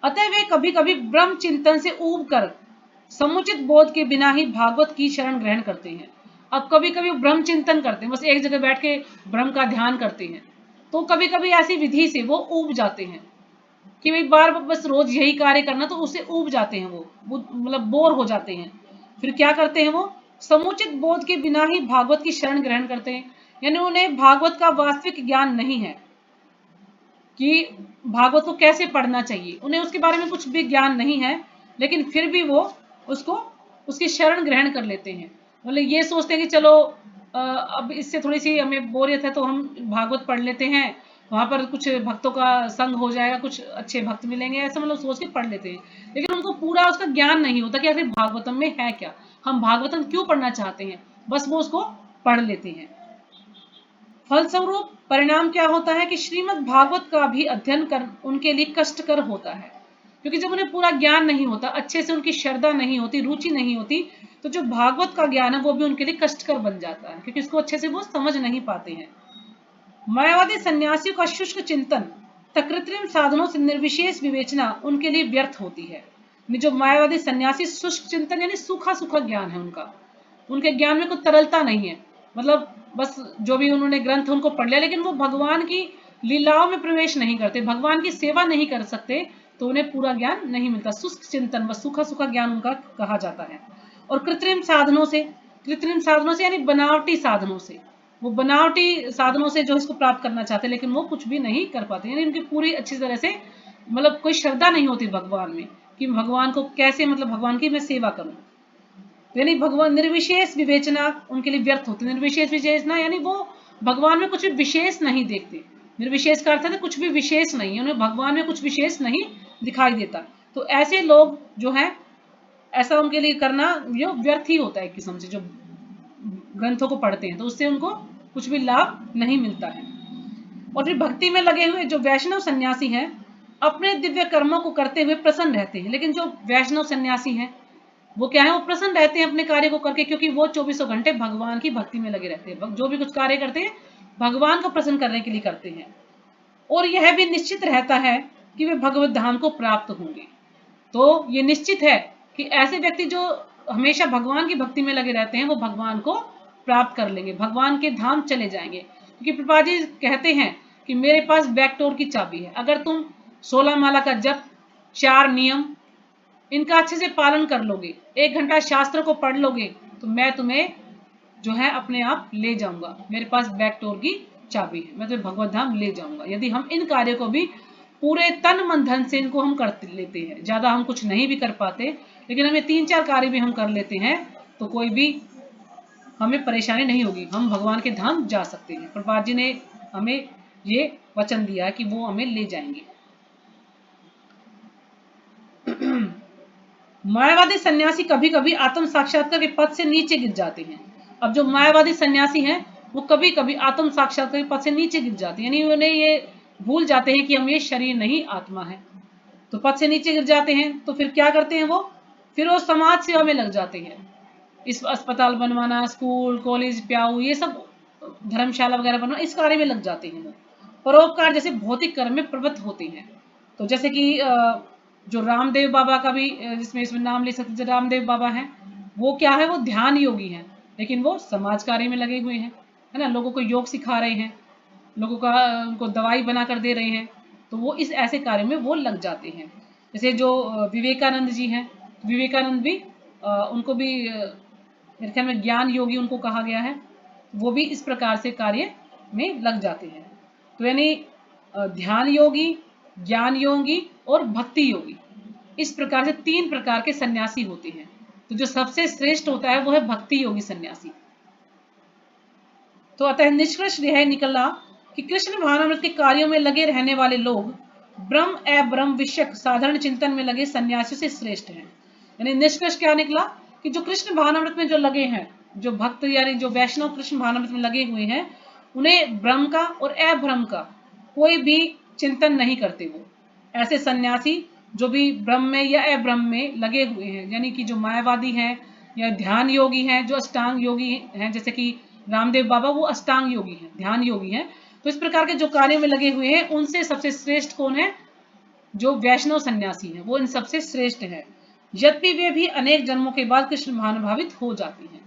अतः वे कभी कभी ब्रह्म चिंतन से ऊब कर समुचित बोध के बिना ही भागवत की शरण ग्रहण करते हैं। अब कभी कभी ब्रह्म चिंतन करते हैं, बस एक जगह बैठ के ब्रह्म का ध्यान करते हैं, तो कभी कभी ऐसी विधि से वो ऊब जाते हैं कि भाई बार बस रोज यही कार्य करना, तो उससे ऊब जाते हैं, वो मतलब बोर हो जाते हैं। फिर क्या करते हैं, वो समुचित बोध के बिना ही भागवत की शरण ग्रहण करते हैं। यानी उन्हें भागवत का वास्तविक ज्ञान नहीं है कि भागवत को कैसे पढ़ना चाहिए, उन्हें उसके बारे में कुछ भी ज्ञान नहीं है, लेकिन फिर भी वो उसको उसकी शरण ग्रहण कर लेते हैं। मतलब ये सोचते हैं कि चलो अब इससे थोड़ी सी हमें बोरियत है तो हम भागवत पढ़ लेते हैं, वहां पर कुछ भक्तों का संग हो जाएगा, कुछ अच्छे भक्त मिलेंगे, ऐसा मतलब सोच के पढ़ लेते हैं। लेकिन उनको पूरा उसका ज्ञान नहीं होता कि आखिर भागवतम में है क्या, हम भागवतम क्यों पढ़ना चाहते हैं, बस वो उसको पढ़ लेते हैं। फलस्वरूप परिणाम क्या होता है कि श्रीमद् भागवत का भी अध्ययन कर उनके लिए कष्टकर होता है, क्योंकि जब उन्हें पूरा ज्ञान नहीं होता, अच्छे से उनकी श्रद्धा नहीं होती, रुचि नहीं होती, तो जो भागवत का ज्ञान है वो भी उनके लिए कष्टकर बन जाता है, क्योंकि इसको अच्छे से वो समझ नहीं पाते हैं। मायावादी सन्यासियों का शुष्क चिंतन कृत्रिम साधनों से निर्विशेष विवेचना उनके लिए व्यर्थ होती है। जो मायावादी सन्यासी शुष्क चिंतन यानी सूखा सूखा ज्ञान है उनका, उनके ज्ञान में कोई तरलता नहीं है, मतलब बस जो भी उन्होंने ग्रंथ उनको पढ़ लिया, लेकिन वो भगवान की लीलाओं में प्रवेश नहीं करते, भगवान की सेवा नहीं कर सकते, तो उन्हें पूरा ज्ञान नहीं मिलता। शुष्क चिंतन, बस सूखा सूखा ज्ञान उनका कहा जाता है। और कृत्रिम साधनों से यानी बनावटी साधनों से, वो बनावटी साधनों से जो इसको प्राप्त करना चाहते, लेकिन वो कुछ भी नहीं कर पाते, यानी उनकी पूरी अच्छी तरह से मतलब कोई श्रद्धा नहीं होती भगवान में कि भगवान को कैसे, मतलब भगवान की मैं सेवा करूं। यानी भगवान निर्विशेष विवेचना उनके लिए व्यर्थ होती है। निर्विशेष विवेचना यानी वो भगवान में कुछ भी विशेष नहीं देखते। निर्विशेष का अर्थ है कुछ भी विशेष नहीं, उन्हें भगवान में कुछ विशेष नहीं दिखाई देता। तो ऐसे लोग जो हैं, ऐसा उनके लिए करना ये व्यर्थ ही होता है एक किस्म से। जो ग्रंथों को पढ़ते हैं तो उससे उनको कुछ भी लाभ नहीं मिलता है। और फिर भक्ति में लगे हुए जो वैष्णव सन्यासी हैं, अपने दिव्य कर्मों को करते हुए प्रसन्न रहते हैं। लेकिन जो वैष्णव सन्यासी हैं वो क्या है, वो प्रसन्न रहते हैं अपने कार्य को करके, क्योंकि वो 24 घंटे भगवान की भक्ति में लगे रहते हैं। जो भी कुछ कार्य करते हैं भगवान को प्रसन्न करने के लिए करते हैं, और यह भी निश्चित रहता है कि वे भगवत धाम को प्राप्त होंगे। तो ये निश्चित है कि ऐसे व्यक्ति जो हमेशा भगवान की भक्ति में लगे रहते हैं वो भगवान को प्राप्त कर लेंगे, भगवान के धाम चले जाएंगे। क्योंकि प्रभुपाद जी कहते हैं कि मेरे पास बैकडोर की चाबी है। अगर तुम 16 माला का जप, 4 नियम, इनका अच्छे से पालन कर लोगे, 1 घंटा शास्त्र को पढ़ लोगे, तो मैं तुम्हें जो है अपने आप ले जाऊंगा। मेरे पास बैकडोर की चाबी है, मैं तुम्हें भगवत धाम ले जाऊंगा। यदि हम इन कार्यों को भी पूरे तन मन धन से इनको हम कर लेते हैं, ज्यादा हम कुछ नहीं भी कर पाते, लेकिन हमें 3-4 कार्य भी हम कर लेते हैं, तो कोई भी हमें परेशानी नहीं होगी, हम भगवान के धाम जा सकते हैं। प्रभुपाद जी ने हमें ये वचन दिया है कि वो हमें ले जाएंगे। मायावादी सन्यासी कभी कभी आत्म साक्षात्कार के पद से नीचे गिर जाते हैं। अब जो मायावादी सन्यासी हैं वो कभी कभी आत्म साक्षात्कार के पद से नीचे गिर जाते हैं, यानी उन्हें ये भूल जाते हैं कि हम ये शरीर नहीं आत्मा है, तो पद से नीचे गिर जाते हैं। तो फिर क्या करते हैं वो, फिर वो समाज सेवा में लग जाते हैं। इस अस्पताल बनवाना, स्कूल कॉलेज प्याऊ, ये सब धर्मशाला वगैरह बनवाना, इस कार्य में लग जाते हैं वो। परोपकार जैसे भौतिक कर्म में प्रवृत्त होते हैं। तो जैसे कि जो रामदेव बाबा का भी इसमें नाम ले सकते, जो रामदेव बाबा हैं, वो क्या है, वो ध्यान योगी हैं, लेकिन वो समाज कार्य में लगे हुए हैं, है ना, लोगों को योग सिखा रहे हैं, लोगों का उनको दवाई बना कर दे रहे हैं, तो वो इस ऐसे कार्य में वो लग जाते हैं। जैसे जो विवेकानंद जी हैं, विवेकानंद भी उनको भी मेरे ख्याल में ज्ञान योगी उनको कहा गया है, वो भी इस प्रकार से कार्य में लग जाते हैं। तो यानी ध्यान योगी, ज्ञान योगी और भक्ति योगी, इस प्रकार से 3 प्रकार के सन्यासी होते हैं। तो जो सबसे श्रेष्ठ होता है वो है भक्ति योगी सन्यासी। तो अतः निष्कर्ष यह निकला कि कृष्ण भावनामृत के कार्यों में लगे रहने वाले लोग ब्रह्म अब्रह्म विषयक साधारण चिंतन में लगे सन्यासियों से श्रेष्ठ हैं। यानी निष्कर्ष क्या निकला कि जो कृष्ण भावनामृत में जो लगे हैं, जो भक्त यानी जो वैष्णव कृष्ण भावनामृत में लगे हुए हैं, उन्हें ब्रह्म का और अब्रह्म का कोई भी चिंतन नहीं करते। वो ऐसे सन्यासी जो भी ब्रह्म में या अब्रह्म में लगे हुए हैं, यानी कि जो मायावादी हैं या ध्यान योगी हैं, जो अष्टांग योगी हैं, जैसे कि रामदेव बाबा वो अष्टांग योगी हैं, ध्यान योगी हैं, तो इस प्रकार के जो कार्यों में लगे हुए हैं, उनसे सबसे श्रेष्ठ कौन है, जो वैष्णव सन्यासी हैं, वो इन सबसे श्रेष्ठ है। यद्यपि वे भी अनेक जन्मों के बाद कृष्ण भावनाभावित हो जाती हैं,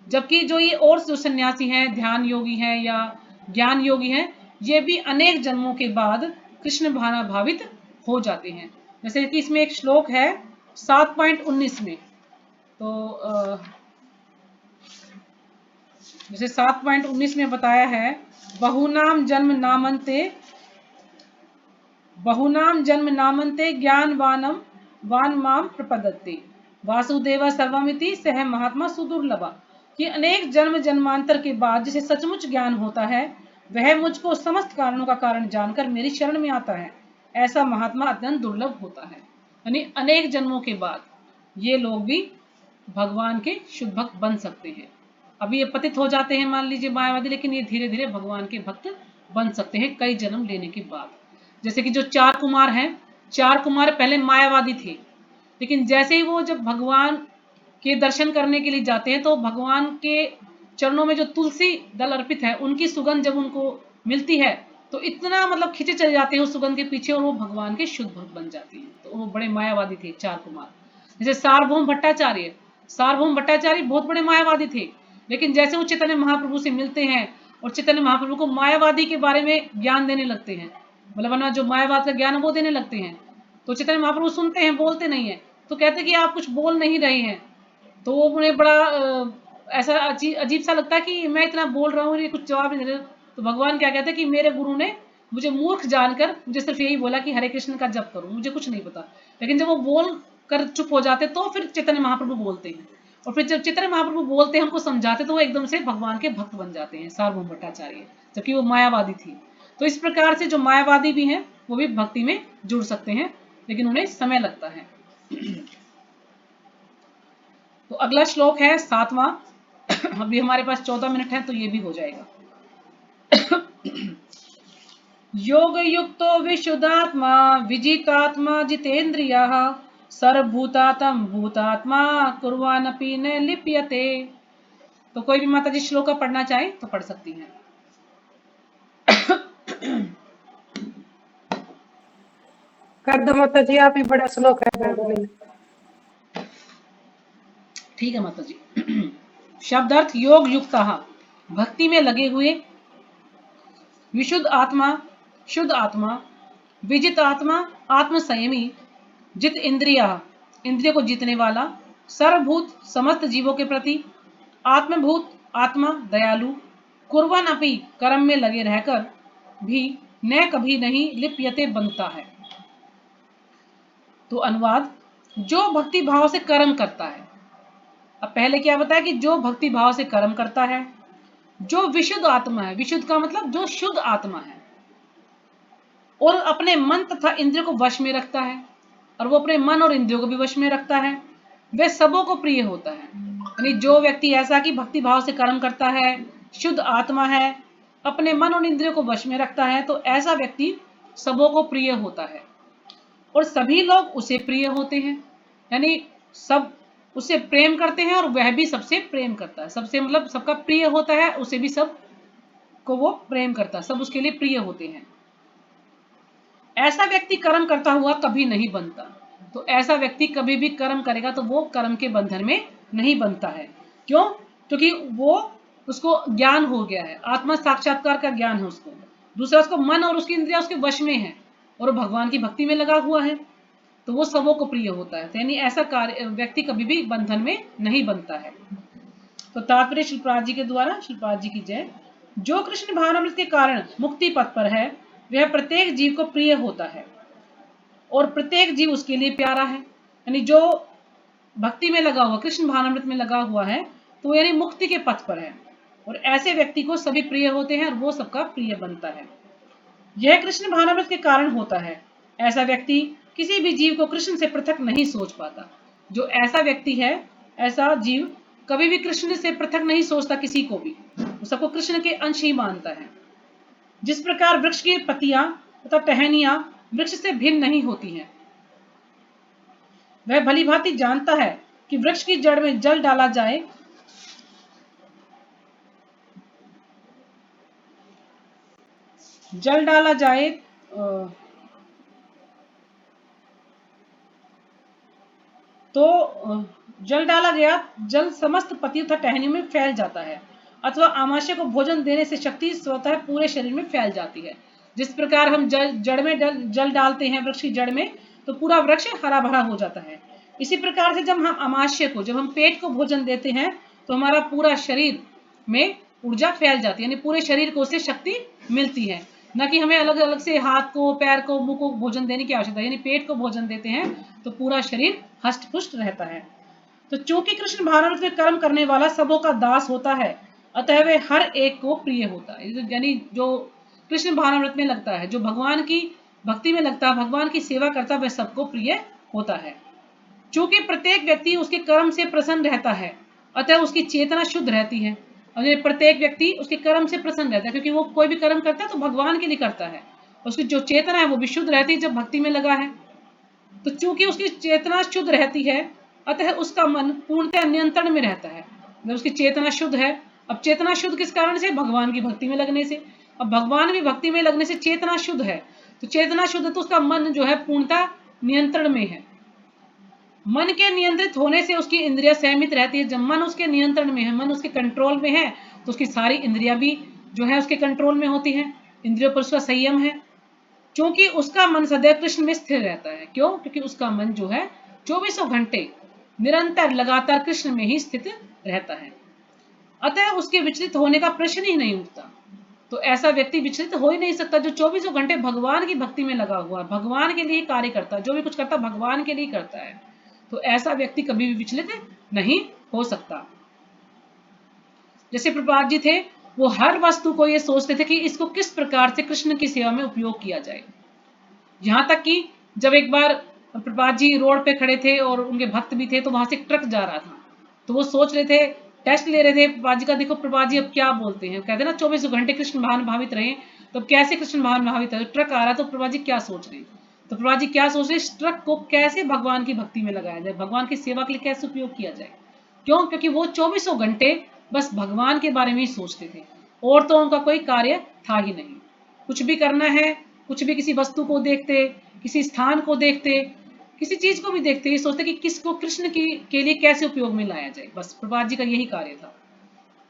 जबकि जो ये और जो सन्यासी हैं, ध्यान योगी हैं या ज्ञान योगी हैं, ये भी अनेक जन्मों के बाद कृष्ण भावनाभावित हो जाते हैं। जैसे कि इसमें एक श्लोक है 7.19 में, तो जैसे 7.19 में बताया है, बहुनाम जन्म नामन्ते ज्ञानवानम वान माम प्रपदत्ते वासुदेव सर्वमिति सह महात्मा सुदुर्लभा, कि अनेक जन्म जन्मांतर के बाद जिसे सचमुच ज्ञान होता है, वह मुझको समस्त कारणों का कारण जानकर मेरी शरण में आता है, ऐसा महात्मा अत्यंत दुर्लभ होता है। यानी अनेक जन्मों के बाद ये लोग भी भगवान के शुद्ध भक्त बन सकते हैं। अभी ये पतित हो जाते हैं मान लीजिए मायावादी, लेकिन ये धीरे धीरे भगवान के भक्त बन सकते हैं कई जन्म लेने के बाद। जैसे कि जो 4 कुमार हैं, 4 कुमार पहले मायावादी थे, लेकिन जैसे ही वो जब भगवान के दर्शन करने के लिए जाते हैं, तो भगवान के चरणों में जो तुलसी दल अर्पित है, उनकी सुगंध जब उनको मिलती है, तो इतना मतलब खिंचे चले जाते हैं उस सुगंध के पीछे, और वो भगवान के शुद्ध भक्त बन जाते हैं। तो वो बड़े मायावादी थे 4 कुमार। जैसे सार्वभौम भट्टाचार्य बहुत बड़े मायावादी थे, लेकिन जैसे वो चैतन्य महाप्रभु से मिलते हैं और चैतन्य महाप्रभु को मायावादी के बारे में ज्ञान देने लगते हैं, मतलब जो मायावाद का ज्ञान वो देने लगते हैं, तो चैतन्य महाप्रभु सुनते हैं, बोलते नहीं है, तो कहते हैं कि आप कुछ बोल नहीं रहे हैं। तो वो उन्हें बड़ा ऐसा अजीब सा लगता है कि मैं इतना बोल रहा हूँ, ये कुछ जवाब नहीं दे रहे। तो भगवान क्या कहते हैं कि मेरे गुरु ने मुझे मूर्ख जानकर मुझे सिर्फ यही बोला कि हरे कृष्ण का जप करो, मुझे कुछ नहीं पता। लेकिन जब वो बोल कर चुप हो जाते, तो फिर चैतन्य महाप्रभु बोलते हैं, और फिर जब चैतन्य महाप्रभु बोलते हैं, हमको समझाते, तो वो एकदम से भगवान के भक्त बन जाते हैं सार्वभौम भट्टाचार्य, जबकि वो मायावादी थी। तो इस प्रकार से जो मायावादी भी हैं, वो भी भक्ति में जुड़ सकते हैं, लेकिन उन्हें समय लगता है। तो अगला श्लोक है 7वां। अभी हमारे पास 14 मिनट है, तो ये भी हो जाएगा। योग युक्तो विशुद्धात्मा विजितात्मा जितेन्द्रियः सर्वभूतात्म भूतात्मा कुर्वानपि न लिप्यते। तो कोई भी माता जी श्लोक का पढ़ना चाहे तो पढ़ सकती हैं। कर दो माता जी, आप ही बड़ा श्लोक है। ठीक है माता जी। शब्दार्थ योग युक्ता, भक्ति में लगे हुए, विशुद्ध आत्मा, शुद्ध आत्मा, विजित आत्मा, आत्म संयमी, जित इंद्रिया, इंद्रियों को जीतने वाला, सर्वभूत समस्त जीवों के प्रति, आत्मभूत आत्मा दयालु, कुर्वन अपि कर्म में लगे रहकर भी न कभी नहीं लिप्यते बनता है। तो अनुवाद, जो भक्ति भाव से कर्म करता है। अब पहले क्या बताया कि जो भक्ति भाव से कर्म करता है, जो विशुद्ध आत्मा है, विशुद्ध का मतलब जो शुद्ध आत्मा है, और अपने मन तथा इंद्रियों को वश में रखता है, और वो अपने मन और इंद्रियों को भी वश में रखता है, वह सबों को प्रिय होता है। यानी जो व्यक्ति ऐसा कि भक्ति भाव से कर्म करता है, शुद्ध आत्मा है, अपने मन और इंद्रियों को वश में रखता है, तो ऐसा व्यक्ति सबों को प्रिय होता है और सभी लोग उसे प्रिय होते हैं। यानी सब उसे प्रेम करते हैं और वह भी सबसे प्रेम करता है। सबसे मतलब सबका प्रिय होता है, उसे भी सब को वो प्रेम करता है, सब उसके लिए प्रिय होते हैं। ऐसा व्यक्ति कर्म करता हुआ कभी नहीं बनता। तो ऐसा व्यक्ति कभी भी कर्म करेगा तो वो कर्म के बंधन में नहीं बनता है। क्यों? क्योंकि वो उसको ज्ञान हो गया है, आत्मा साक्षात्कार का ज्ञान है उसको। दूसरा, उसको मन और उसकी इंद्रियां उसके वश में है और भगवान की भक्ति में लगा हुआ है, तो वो सबों को प्रिय होता है। यानी ऐसा कार्य व्यक्ति कभी भी बंधन में नहीं बनता है। तो तात्पर्य श्रीपाद जी के द्वारा, श्रीपाद जी की जय। जो कृष्ण भावनामृत के कारण मुक्ति पथ पर है, वह प्रत्येक जीव को प्रिय होता है और प्रत्येक जीव उसके लिए प्यारा है। यानी जो भक्ति में लगा हुआ, कृष्ण भावनामृत में लगा हुआ है, तो यानी मुक्ति के पथ पर है और ऐसे व्यक्ति को सभी प्रिय होते हैं और वो सबका प्रिय बनता है। यह कृष्ण भावनामृत के कारण होता है। ऐसा व्यक्ति किसी भी जीव को कृष्ण से पृथक नहीं सोच पाता। जो ऐसा व्यक्ति है, ऐसा जीव कभी भी कृष्ण से पृथक नहीं सोचता किसी को भी, वो सबको कृष्ण के अंश ही मानता है। जिस प्रकार वृक्ष की पत्तियां तथा टहनियां वृक्ष से भिन्न नहीं होती हैं, वह भली भांति जानता है कि वृक्ष की जड़ में जल डाला जाए जल डाला गया जल समस्त पत्तियों तथा टहनियों में फैल जाता है, अथवा आमाशय को भोजन देने से शक्ति स्वतः पूरे शरीर में फैल जाती है। जिस प्रकार हम जड़ में जल डालते हैं वृक्ष की जड़ में, तो पूरा वृक्ष हरा भरा हो जाता है। इसी प्रकार से जब हम आमाशय को, जब हम पेट को भोजन देते हैं, तो हमारा पूरा शरीर में ऊर्जा फैल जाती है, यानी पूरे शरीर को उससे शक्ति मिलती है। न कि हमें अलग अलग से हाथ को, पैर को, मुंह को भोजन देने की आवश्यकता है। यानी पेट को भोजन देते हैं तो पूरा शरीर हष्ट पुष्ट रहता है। तो चूंकि कृष्ण भावनामृत में कर्म करने वाला सबों का दास होता है, अतः वे हर एक को प्रिय होता है। यानी जो कृष्ण भावनामृत में लगता है, जो भगवान की भक्ति में लगता है, भगवान की सेवा करता है, वह सबको प्रिय होता है। चूंकि प्रत्येक व्यक्ति उसके कर्म से प्रसन्न रहता है, अतः उसकी चेतना शुद्ध रहती है। और प्रत्येक व्यक्ति उसके कर्म से प्रसन्न रहता है, क्योंकि वो कोई भी कर्म करता है तो भगवान के लिए करता है। उसकी जो चेतना है वो भी शुद्ध रहती है जब भक्ति में लगा है। तो चूंकि उसकी चेतना शुद्ध रहती है, अतः उसका मन पूर्णतः नियंत्रण में रहता है। जब उसकी चेतना शुद्ध है, अब चेतना शुद्ध किस कारण से? भगवान की भक्ति में लगने से। अब भगवान की भक्ति में लगने से चेतना शुद्ध है, तो चेतना शुद्ध है तो उसका मन जो है पूर्णतः नियंत्रण में है। मन के नियंत्रित होने से उसकी इंद्रियां संयमित रहती है। जब मन उसके नियंत्रण में है, मन उसके कंट्रोल में है, तो उसकी सारी इंद्रियां भी जो है उसके कंट्रोल में होती हैं। इंद्रियों पर उसका संयम है, क्योंकि उसका मन सदैव कृष्ण में स्थिर रहता है। क्यों? क्योंकि उसका मन जो है 24 घंटे निरंतर लगातार कृष्ण में ही स्थित रहता है, अतः उसके विचलित होने का प्रश्न ही नहीं उठता। तो ऐसा व्यक्ति विचलित हो ही नहीं सकता जो 24 घंटे भगवान की भक्ति में लगा हुआ, भगवान के लिए कार्य करता है, जो भी कुछ करता भगवान के लिए करता है। तो ऐसा व्यक्ति कभी भी विचलित नहीं हो सकता। जैसे प्रभुपाद जी थे, वो हर वस्तु को ये सोचते थे कि इसको किस प्रकार से कृष्ण की सेवा में उपयोग किया जाए। यहां तक कि जब एक बार प्रभुपाद जी रोड पे खड़े थे और उनके भक्त भी थे, तो वहां से एक ट्रक जा रहा था, तो वो सोच रहे थे, टेस्ट ले रहे थे प्रभुपाद जी का, देखो प्रभुपाद जी अब क्या बोलते हैं। कहते ना 24 घंटे कृष्ण भावन भावित रहे, तो कैसे कृष्ण भावन भावित है। ट्रक आ रहा, तो प्रभुपाद जी क्या सोच रहे हैं, तो प्रभुपाद जी क्या सोच रहे, इस ट्रक को कैसे भगवान की भक्ति में लगाया जाए, भगवान की सेवा के लिए कैसे उपयोग किया जाए। क्यों? क्योंकि वो 24 घंटे बस भगवान के बारे में ही सोचते थे, और तो उनका कोई कार्य था ही नहीं। कुछ भी करना है, कुछ भी किसी वस्तु को देखते, किसी स्थान को देखते, किसी चीज को भी देखते, ये सोचते कि किसको कृष्ण के लिए कैसे उपयोग में लाया जाए। बस प्रभुपाद जी का यही कार्य था।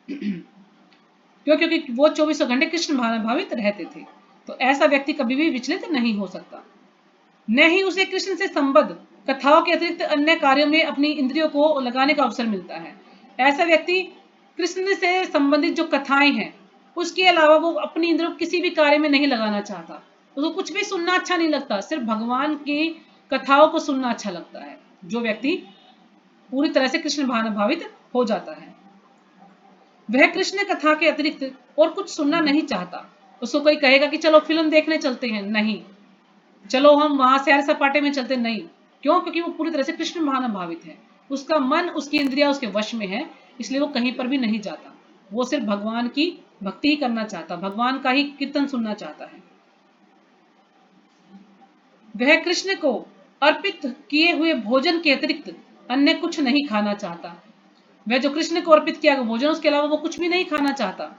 क्यों? क्योंकि वो 24 घंटे कृष्ण भावित रहते थे। तो ऐसा व्यक्ति कभी भी विचलित नहीं हो सकता। न ही उसे कृष्ण से संबद्ध कथाओं के अतिरिक्त अन्य कार्यों में अपनी इंद्रियों को लगाने का अवसर मिलता है। ऐसा व्यक्ति कृष्ण से संबंधित जो कथाएं हैं उसके अलावा वो अपनी इंद्रियों को किसी भी कार्य में नहीं लगाना चाहता। उसको कुछ भी सुनना अच्छा नहीं लगता, सिर्फ भगवान की कथाओं को सुनना अच्छा लगता है। जो व्यक्ति पूरी तरह से कृष्ण भावित हो जाता है, वह कृष्ण कथा के अतिरिक्त और कुछ सुनना नहीं चाहता। उसको कोई कहेगा कि चलो फिल्म देखने चलते हैं, नहीं। चलो हम वहां सैर सपाटे में चलते, नहीं। क्यों? क्योंकि वो पूरी तरह से कृष्ण भावित है। उसका मन, उसकी इंद्रिया उसके वश में है, इसलिए वो कहीं पर भी नहीं जाता। वो सिर्फ भगवान की भक्ति ही करना चाहता, भगवान का ही कीर्तन सुनना चाहता है। वह कृष्ण को अर्पित किए हुए भोजन के अतिरिक्त अन्य कुछ नहीं खाना चाहता। वह जो कृष्ण को अर्पित किया गया भोजन, उसके अलावा वो कुछ भी नहीं खाना चाहता।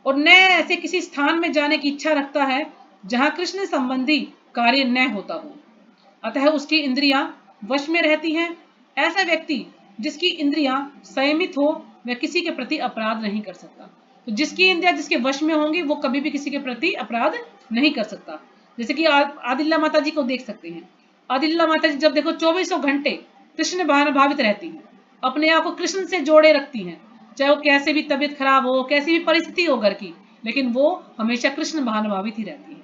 और न ऐसे किसी स्थान में जाने की इच्छा रखता है जहां कृष्ण संबंधी कार्य न होता हो। अतः उसकी इंद्रियां वश में रहती हैं। ऐसा व्यक्ति जिसकी इंद्रियां संयमित हो, वह किसी के प्रति अपराध नहीं कर सकता। तो जिसकी इंद्रियां जिसके वश में होंगी, वो कभी भी किसी के प्रति अपराध नहीं कर सकता। जैसे कि आदिल्ला माता जी को देख सकते हैं। आदिल्ला माता जी जब देखो 24 घंटे कृष्ण भावित रहती हैं, अपने आप को कृष्ण से जोड़े रखती हैं, चाहे वो कैसे भी तबीयत खराब हो, कैसी भी परिस्थिति हो घर की, लेकिन वो हमेशा कृष्ण भावित ही रहती है।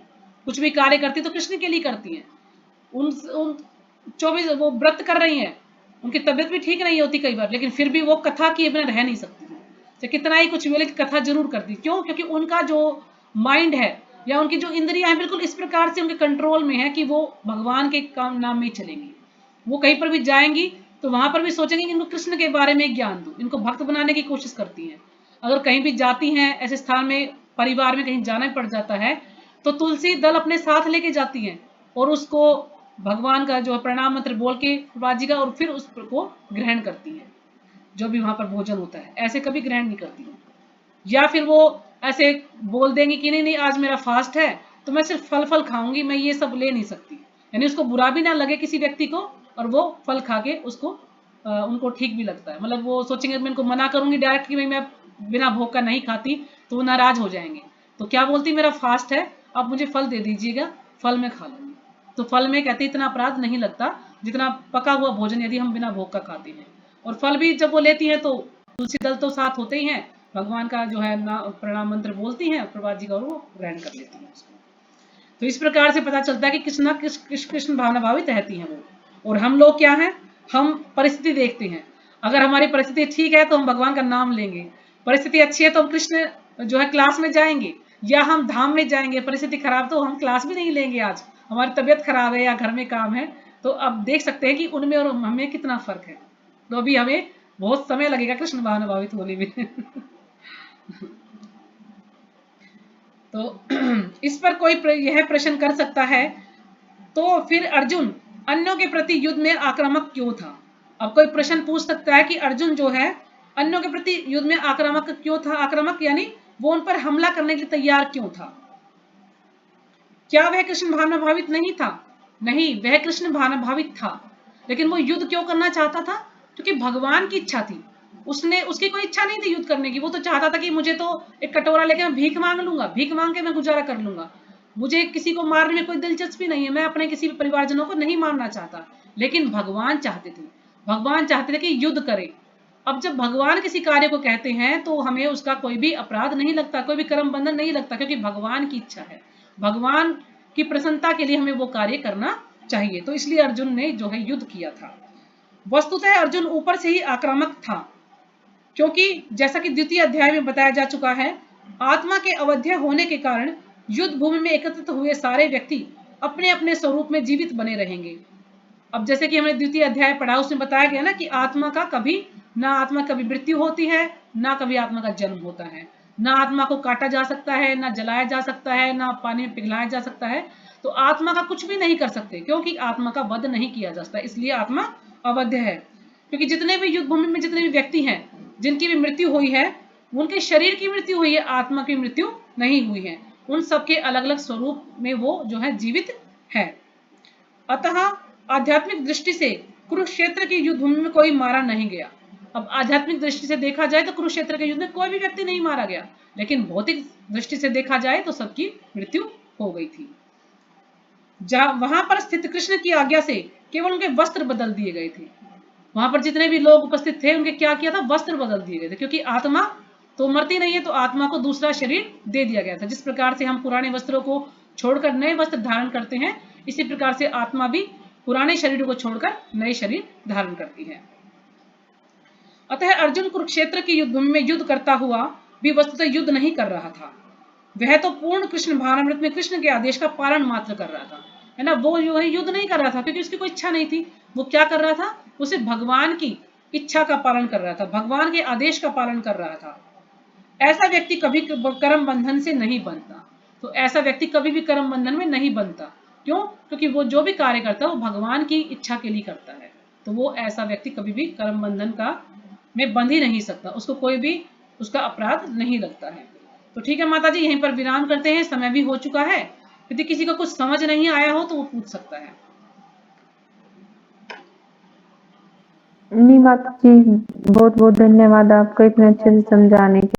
कुछ भी कार्य करती तो कृष्ण के लिए करती है। उन 24 वो व्रत कर रही हैं, उनकी तबीयत भी ठीक नहीं होती कई बार, लेकिन फिर भी वो कथा किए बिना रह नहीं सकती है। तो कितना ही कुछ मिले, कथा जरूर करती। क्यों? क्योंकि उनका जो माइंड है या उनकी जो इंद्रियां हैं, बिल्कुल इस प्रकार से उनके कंट्रोल में है कि वो भगवान के काम नाम में चलेंगी। वो कहीं पर भी जाएंगी तो वहां पर भी सोचेंगे कि इनको कृष्ण के बारे में ज्ञान दूं, इनको भक्त बनाने की कोशिश करती हैं। अगर कहीं भी जाती हैं, ऐसे स्थान में, परिवार में कहीं जाना पड़ जाता है, तो तुलसी दल अपने साथ लेके जाती हैं और उसको भगवान का जो प्रणाम मंत्र बोल के बाजी का, और फिर उसको ग्रहण करती हैं। जो भी वहां पर भोजन होता है, ऐसे कभी ग्रहण नहीं करती हैं। या फिर वो ऐसे बोल देंगी कि नहीं नहीं, आज मेरा फास्ट है तो मैं सिर्फ फल खाऊंगी, मैं ये सब ले नहीं सकती। यानी उसको बुरा भी ना लगे किसी व्यक्ति को, और वो फल खा के उसको उनको ठीक भी लगता है। मतलब वो सोचेंगे मैं इनको मना करूंगी डायरेक्ट कि भाई मैं बिना भोग का नहीं खाती, तो वो नाराज हो जाएंगे। तो क्या बोलती, मेरा फास्ट है, आप मुझे फल दे दीजिएगा, फल में खा लूंगी। तो फल में कहते इतना अपराध नहीं लगता जितना पका हुआ भोजन यदि हम बिना भोग का खाते हैं। और फल भी जब वो लेती हैं तो तुलसी दल तो साथ होते ही हैं, भगवान का जो है ना प्रणाम मंत्र बोलती हैं प्रभात जी का, और वो ग्रहण कर लेती हैं उसको। तो इस प्रकार से पता चलता है कि कृष्ण भावना भावित रहती हैं वो। और हम लोग क्या हैं, हम परिस्थिति देखते हैं। अगर हमारी परिस्थिति ठीक है तो हम भगवान का नाम लेंगे, परिस्थिति अच्छी है तो हम कृष्ण जो है क्लास में जाएंगे, या हम धाम में जाएंगे। परिस्थिति खराब तो हम क्लास भी नहीं लेंगे। आज हमारी तबीयत खराब है या घर में काम है, तो अब देख सकते हैं कि उनमें और हमें कितना फर्क है। तो अभी हमें बहुत समय लगेगा कृष्ण भावना भावित होने में। तो इस पर कोई यह प्रश्न कर सकता है, तो फिर अर्जुन अन्यों के प्रति युद्ध में आक्रामक क्यों था? अब कोई प्रश्न पूछ सकता है कि अर्जुन जो है अन्यों के प्रति युद्ध में आक्रामक क्यों था? आक्रामक यानी वो उन पर हमला करने के लिए तैयार क्यों था? क्या वह कृष्ण भावना भावित नहीं था? नहीं, वह कृष्ण भावना भावित था, लेकिन वो युद्ध क्यों करना चाहता था? क्योंकि भगवान की इच्छा थी। उसकी कोई इच्छा नहीं थी युद्ध करने की। वो तो चाहता था कि मुझे तो एक कटोरा लेके मैं भीख मांग लूंगा, भीख मांग के मैं गुजारा कर लूंगा, मुझे किसी को मारने में कोई दिलचस्पी नहीं है, मैं अपने किसी भी परिवारजनों को नहीं मारना चाहता। लेकिन भगवान चाहते थे, भगवान चाहते थे कि युद्ध करे। अब जब भगवान किसी कार्य को कहते हैं तो हमें उसका कोई भी अपराध नहीं लगता, कोई भी कर्म बंधन नहीं लगता, क्योंकि भगवान की इच्छा है, भगवान की प्रसन्नता के लिए हमें वो कार्य करना चाहिए। तो इसलिए अर्जुन ने जो है युद्ध किया था। वस्तुतः अर्जुन ऊपर से ही आक्रामक था, क्योंकि जैसा कि द्वितीय अध्याय में बताया जा चुका है, आत्मा के अवध्य होने के कारण युद्ध भूमि में एकत्रित हुए सारे व्यक्ति अपने अपने स्वरूप में जीवित बने रहेंगे। अब जैसे कि हमने द्वितीय अध्याय पढ़ा, उसमें बताया गया ना कि आत्मा का कभी मृत्यु होती है, ना कभी आत्मा का जन्म होता है, ना आत्मा को काटा जा सकता है, ना जलाया जा सकता है, ना पानी में पिघलाया जा सकता है। तो आत्मा का कुछ भी नहीं कर सकते, क्योंकि आत्मा का वध नहीं किया जा सकता, इसलिए आत्मा अवध्य है। क्योंकि जितने भी युद्ध भूमि में जितने भी व्यक्ति हैं जिनकी भी मृत्यु हुई है, उनके शरीर की मृत्यु हुई है, आत्मा की मृत्यु नहीं हुई है। उन सबके अलग अलग स्वरूप में वो जो है जीवित है। अतः आध्यात्मिक दृष्टि से कुरुक्षेत्र की युद्ध भूमि में कोई मारा नहीं गया। अब आध्यात्मिक दृष्टि से देखा जाए तो कुरुक्षेत्र के युद्ध में कोई भी व्यक्ति नहीं मारा गया, लेकिन भौतिक दृष्टि से देखा जाए तो सबकी मृत्यु हो गई थी। जहां वहां पर स्थित कृष्ण की आज्ञा से केवल उनके वस्त्र बदल दिए गए थे। वहां पर जितने भी लोग उपस्थित थे उनके क्या किया था, वस्त्र बदल दिए गए थे, क्योंकि आत्मा तो मरती नहीं है, तो आत्मा को दूसरा शरीर दे दिया गया था। जिस प्रकार से हम पुराने वस्त्रों को छोड़कर नए वस्त्र धारण करते हैं, इसी प्रकार से आत्मा भी पुराने शरीर को छोड़कर नए शरीर धारण करती है। अतः अर्जुन कुरुक्षेत्र के युद्ध में युद्ध करता हुआ भी वस्तुतः युद्ध नहीं कर रहा था। वह तो पूर्ण कृष्ण भावनामृत में कृष्ण के आदेश का पालन मात्र कर रहा था, है ना। वो युद्ध नहीं कर रहा था क्योंकि उसकी कोई इच्छा नहीं थी। वो क्या कर रहा था, उसे भगवान की इच्छा का पालन कर रहा था, भगवान के आदेश का पालन कर रहा था। ऐसा व्यक्ति कभी कर्म बंधन से नहीं बनता। तो ऐसा व्यक्ति कभी भी कर्म बंधन में नहीं बनता। क्यों? क्योंकि वो जो भी कार्य करता है वो भगवान की इच्छा के लिए करता है। तो वो ऐसा व्यक्ति कभी भी कर्म बंधन का में बंध ही नहीं सकता, उसको कोई भी उसका अपराध नहीं लगता है। तो ठीक है माता जी, यहीं पर विराम करते हैं, समय भी हो चुका है। यदि किसी को कुछ समझ नहीं आया हो तो वो पूछ सकता है। नहीं माता जी, बहुत बहुत धन्यवाद आपका इतने अच्छे से समझाने के